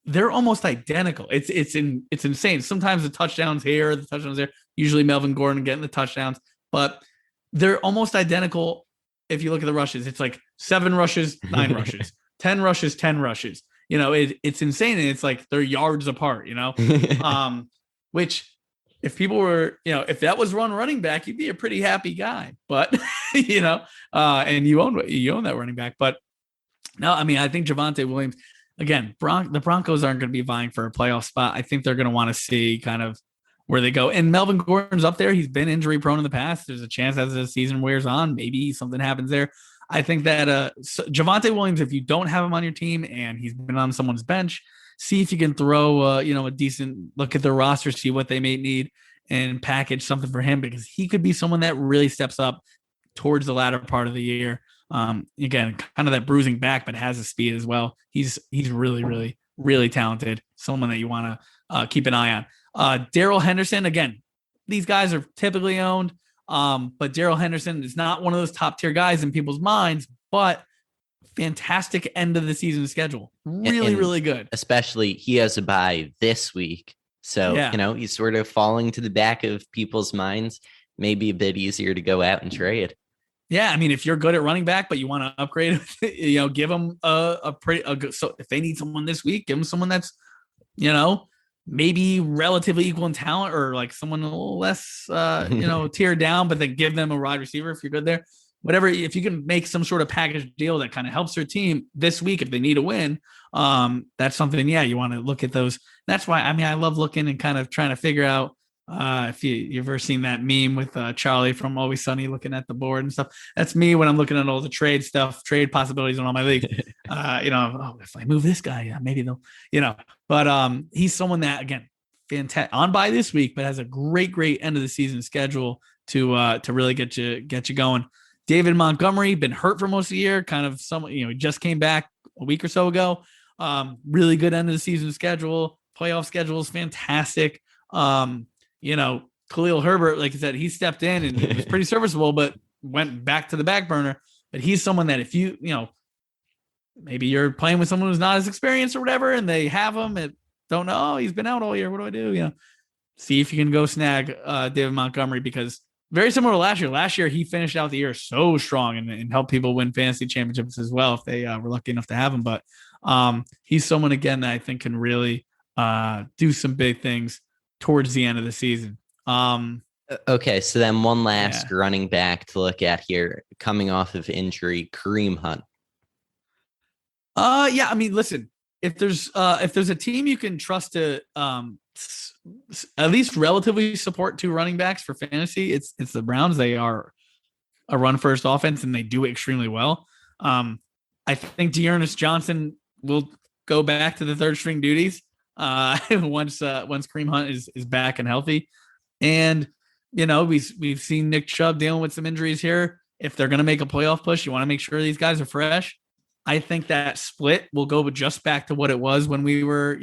they're almost identical. It's insane. Sometimes the touchdowns here, the touchdowns there, usually Melvin Gordon getting the touchdowns, but they're almost identical. If you look at the rushes, it's like 7 rushes, 9 rushes, 10 rushes, 10 rushes. It's insane. And it's like they're yards apart, which if people were, if that was running back, you'd be a pretty happy guy, but, and you own that running back. But no, I mean, I think Javonte Williams, again, the Broncos aren't going to be vying for a playoff spot. I think they're going to want to see kind of where they go. And Melvin Gordon's up there. He's been injury prone in the past. There's a chance as the season wears on, maybe something happens there. I think that Javonte Williams, if you don't have him on your team and he's been on someone's bench, see if you can throw, a decent look at their roster, see what they may need, and package something for him, because he could be someone that really steps up towards the latter part of the year. Again, kind of that bruising back, but has the speed as well. He's really, really, really talented. Someone that you want to keep an eye on. Darrell Henderson, again, these guys are typically owned, but Darrell Henderson is not one of those top tier guys in people's minds, but fantastic end of the season schedule. Really, really good. Especially he has a bye this week. So, he's sort of falling to the back of people's minds. Maybe a bit easier to go out and trade. Yeah, I mean, if you're good at running back, but you want to upgrade, give them a pretty good. So if they need someone this week, give them someone that's, maybe relatively equal in talent or like someone a little less, tiered down, but then give them a wide receiver if you're good there. Whatever, if you can make some sort of package deal that kind of helps their team this week if they need a win, that's something, you want to look at those. That's why, I love looking and kind of trying to figure out if you've ever seen that meme with Charlie from Always Sunny looking at the board and stuff. That's me when I'm looking at all the trade stuff, trade possibilities in all my leagues. If I move this guy, maybe they'll, but he's someone that, again, fantastic on by this week, but has a great end of the season schedule to really get you going. David Montgomery, been hurt for most of the year, kind of he just came back a week or so ago. Really good end of the season schedule. Playoff schedule is fantastic. Khalil Herbert, like I said, he stepped in and it was pretty serviceable, but went back to the back burner. But he's someone that if you maybe you're playing with someone who's not as experienced or whatever, and they have him and don't know, he's been out all year. What do I do? See if you can go snag David Montgomery, because very similar to last year. Last year, he finished out the year so strong and helped people win fantasy championships as well if they were lucky enough to have him. But he's someone, again, that I think can really do some big things towards the end of the season. Okay, so then one last running back to look at here, coming off of injury, Kareem Hunt. Listen, if there's a team you can trust to at least relatively support two running backs for fantasy, it's the Browns. They are a run first offense and they do it extremely well. I think Dearness Johnson will go back to the third string duties once Kareem Hunt is back and healthy. And we've seen Nick Chubb dealing with some injuries here. If they're going to make a playoff push, you want to make sure these guys are fresh. I think that split will go just back to what it was when we were,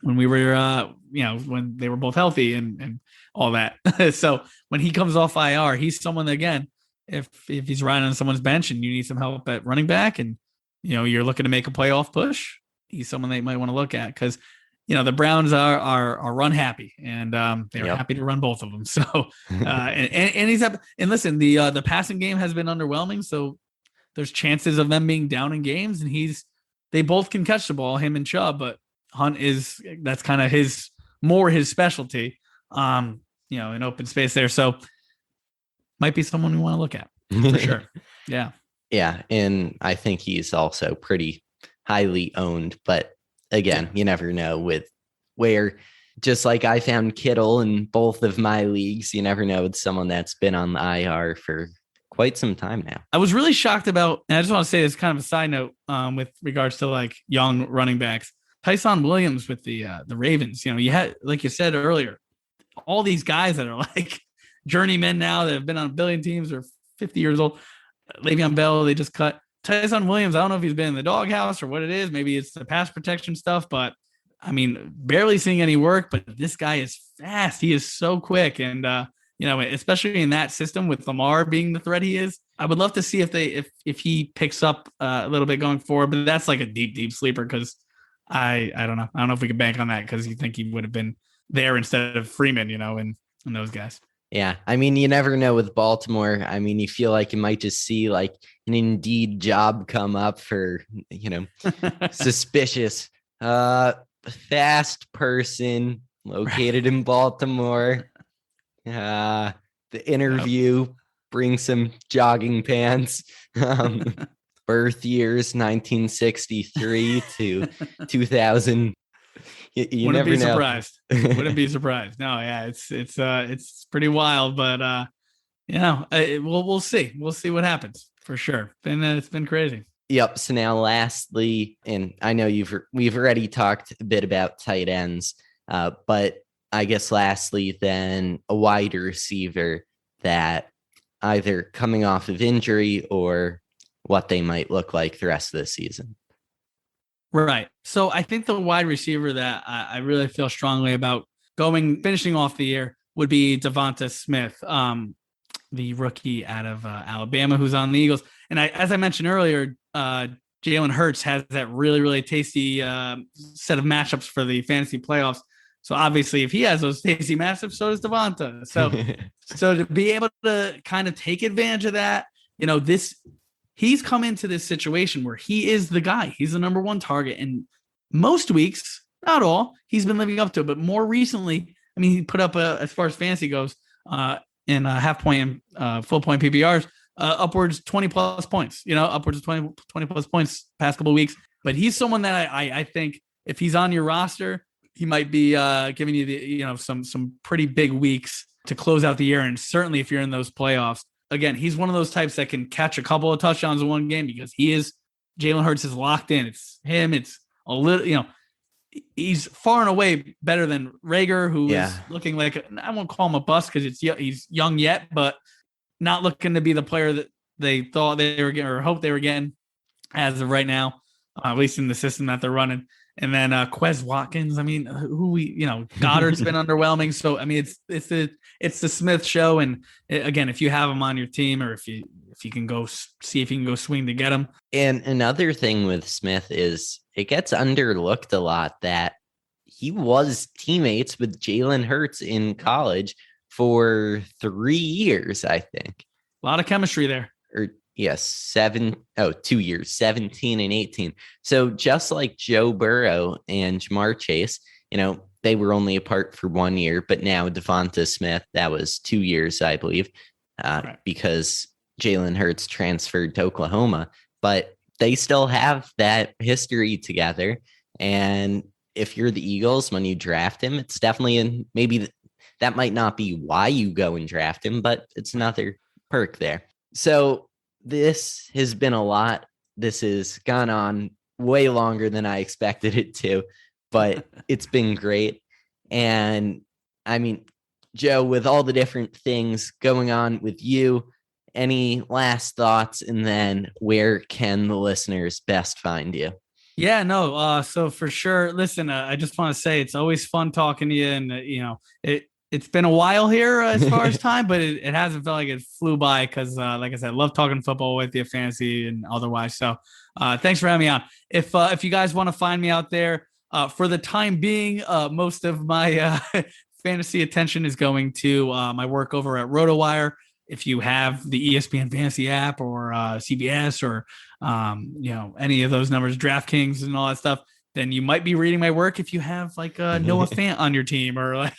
when they were both healthy and all that. So when he comes off IR, he's someone that, again, if he's riding on someone's bench and you need some help at running back and, you're looking to make a playoff push, he's someone that you might want to look at, because, the Browns are run happy and they're happy to run both of them. So, and he's up, and listen, the passing game has been underwhelming. So there's chances of them being down in games, and they both can catch the ball, him and Chubb, but Hunt that's kind of his specialty, in open space there. So might be someone we want to look at for sure. Yeah. Yeah. And I think he's also pretty highly owned, but again, you never know with where, just like I found Kittle in both of my leagues, you never know with someone that's been on the IR for quite some time now. I was really shocked about, and I just want to say this kind of a side note with regards to like young running backs, Tyson Williams with the Ravens. You had, like you said earlier, all these guys that are like journeymen now that have been on a billion teams or 50 years old. Le'Veon Bell, they just cut. Tyson Williams, I don't know if he's been in the doghouse or what it is. Maybe it's the pass protection stuff, but barely seeing any work. But this guy is fast. He is so quick, and especially in that system with Lamar being the threat he is. I would love to see if he picks up a little bit going forward. But that's like a deep sleeper, because I don't know. I don't know if we could bank on that, because you think he would have been there instead of Freeman, and those guys. Yeah. You never know with Baltimore. You feel like you might just see like an Indeed job come up for, suspicious, fast person located in Baltimore. The interview, bring some jogging pants. Birth years 1963 to 2000. You Wouldn't never be know. Surprised. Wouldn't be surprised. No, yeah, it's pretty wild, but we'll see. We'll see what happens for sure. It's been crazy. Yep. So now, lastly, and I know we've already talked a bit about tight ends, but I guess lastly, then a wide receiver that either coming off of injury or what they might look like the rest of the season. Right. So I think the wide receiver that I really feel strongly about finishing off the year would be Devonta Smith, the rookie out of Alabama, who's on the Eagles. And as I mentioned earlier, Jalen Hurts has that really, really tasty set of matchups for the fantasy playoffs. So obviously, if he has those tasty matchups, so does Devonta. So to be able to kind of take advantage of that, he's come into this situation where he is the guy. He's the number one target. And most weeks, not all. He's been living up to it, but more recently, I mean, he put up as far as fantasy goes, in half point and full point PPRs, upwards 20 plus points. Upwards of 20 plus points past couple of weeks. But he's someone that I think if he's on your roster, he might be giving you the some pretty big weeks to close out the year, and certainly if you're in those playoffs. Again, he's one of those types that can catch a couple of touchdowns in one game because Jalen Hurts is locked in. It's him. It's a little, he's far and away better than Rager, who is looking like, I won't call him a bust because he's young yet, but not looking to be the player that they thought they were getting or hoped they were getting as of right now, at least in the system that they're running. And then Quez Watkins, I mean, Goddard's been underwhelming. So, I mean, it's the Smith show. And again, if you have him on your team, or if you can go see if you can go swing to get him. And another thing with Smith is it gets underlooked a lot that he was teammates with Jalen Hurts in college for 3 years, I think. A lot of chemistry there. Yes, 2 years, 17 and 18. So just like Joe Burrow and Jamar Chase, they were only apart for 1 year, but now Devonta Smith, that was 2 years, I believe, right, because Jalen Hurts transferred to Oklahoma, but they still have that history together. And if you're the Eagles, when you draft him, it's definitely maybe that might not be why you go and draft him, but it's another perk there. So this has been a lot. This has gone on way longer than I expected it to, but it's been great. And I mean, Joe, with all the different things going on with you, any last thoughts? And then where can the listeners best find you? Yeah, no. So for sure, listen, I just want to say it's always fun talking to you, and it's been a while here as far as time, but it hasn't felt like it flew by because, like I said, I love talking football with you, fantasy and otherwise. So thanks for having me on. If you guys want to find me out there, for the time being, most of my fantasy attention is going to my work over at RotoWire. If you have the ESPN Fantasy app or CBS or any of those numbers, DraftKings and all that stuff, then you might be reading my work. If you have like Noah Fant on your team, or like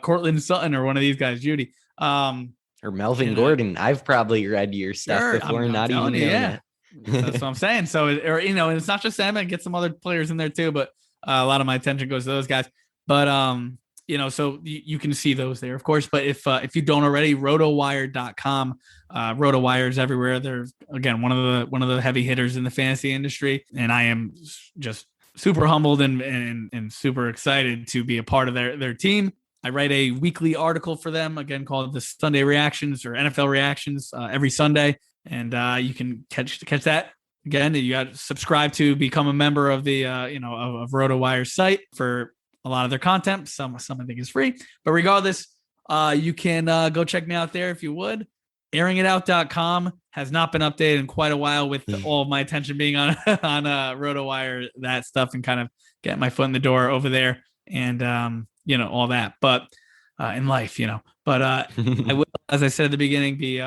Cortland Sutton, or one of these guys, Judy, or Melvin Gordon. I've probably read your stuff before, I'm not even knowing it. That's what I'm saying. So, and it's not just them. I get some other players in there too, but a lot of my attention goes to those guys. But so you can see those there, of course. But if you don't already, rotowire.com. RotoWire is everywhere. They're, again, one of the heavy hitters in the fantasy industry, and I am just super humbled and super excited to be a part of their team. I write a weekly article for them, again, called the Sunday Reactions or NFL Reactions, every Sunday, and you can catch that. Again, you got to subscribe to become a member of the of RotoWire's site for a lot of their content. Some I think is free, but regardless, you can go check me out there if you would. Airingitout.com has not been updated in quite a while, with all of my attention being on RotoWire, that stuff, and kind of getting my foot in the door over there, and all that. But in life, but I will, as I said at the beginning, be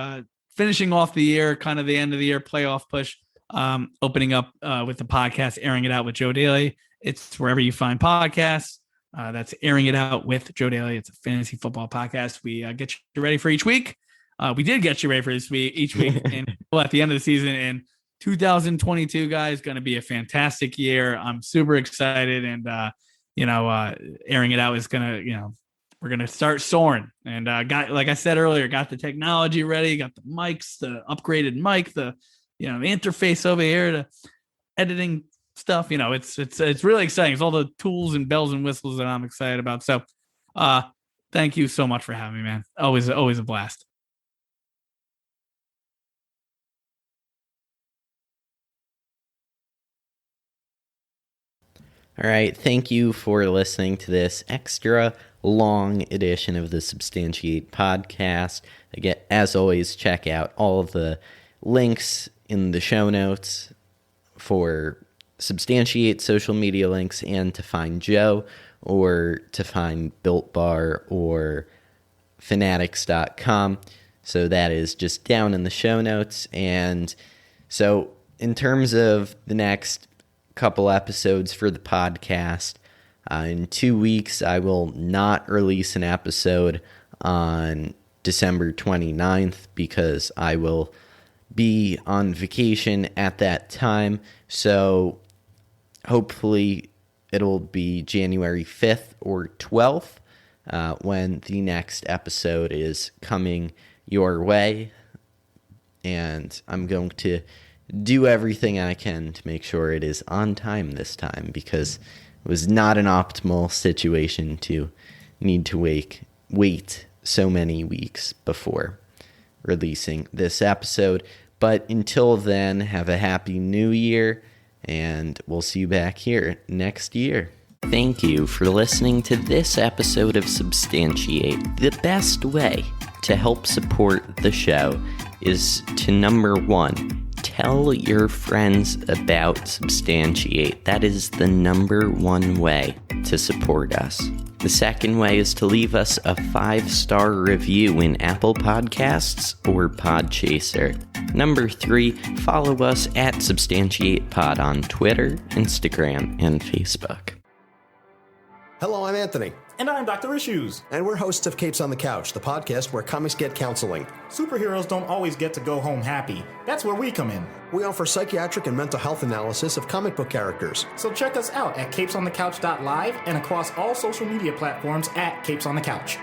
finishing off the year, kind of the end of the year playoff push, opening up with the podcast Airing It Out with Joe Daley. It's wherever you find podcasts. That's Airing It Out with Joe Daley. It's a fantasy football podcast. We get you ready for each week. We did get you ready for each week, and at the end of the season in 2022, guys, going to be a fantastic year. I'm super excited, and Airing It Out is gonna, we're gonna start soaring. And got, like I said earlier, got the technology ready, got the mics, the upgraded mic, the the interface over here, the editing stuff. It's really exciting. It's all the tools and bells and whistles that I'm excited about. So, thank you so much for having me, man. Always a blast. All right. Thank you for listening to this extra long edition of the Substantiate podcast. Again, as always, check out all of the links in the show notes for Substantiate social media links, and to find Joe, or to find Built Bar or fanatics.com. So that is just down in the show notes. And so in terms of the next couple episodes for the podcast, In 2 weeks, I will not release an episode on December 29th because I will be on vacation at that time. So hopefully it'll be January 5th or 12th when the next episode is coming your way. And I'm going to do everything I can to make sure it is on time this time, because it was not an optimal situation to need to wait so many weeks before releasing this episode. But until then, have a happy new year, and we'll see you back here next year. Thank you for listening to this episode of Substantiate. The best way to help support the show is to, number one, tell your friends about Substantiate. That is the number one way to support us. The second way is to leave us a 5-star review in Apple Podcasts or Podchaser. Number 3, follow us at SubstantiatePod on Twitter, Instagram, and Facebook. Hello, I'm Anthony. And I'm Dr. Issues. And we're hosts of Capes on the Couch, the podcast where comics get counseling. Superheroes don't always get to go home happy. That's where we come in. We offer psychiatric and mental health analysis of comic book characters. So check us out at capesonthecouch.live and across all social media platforms at Capes on the Couch.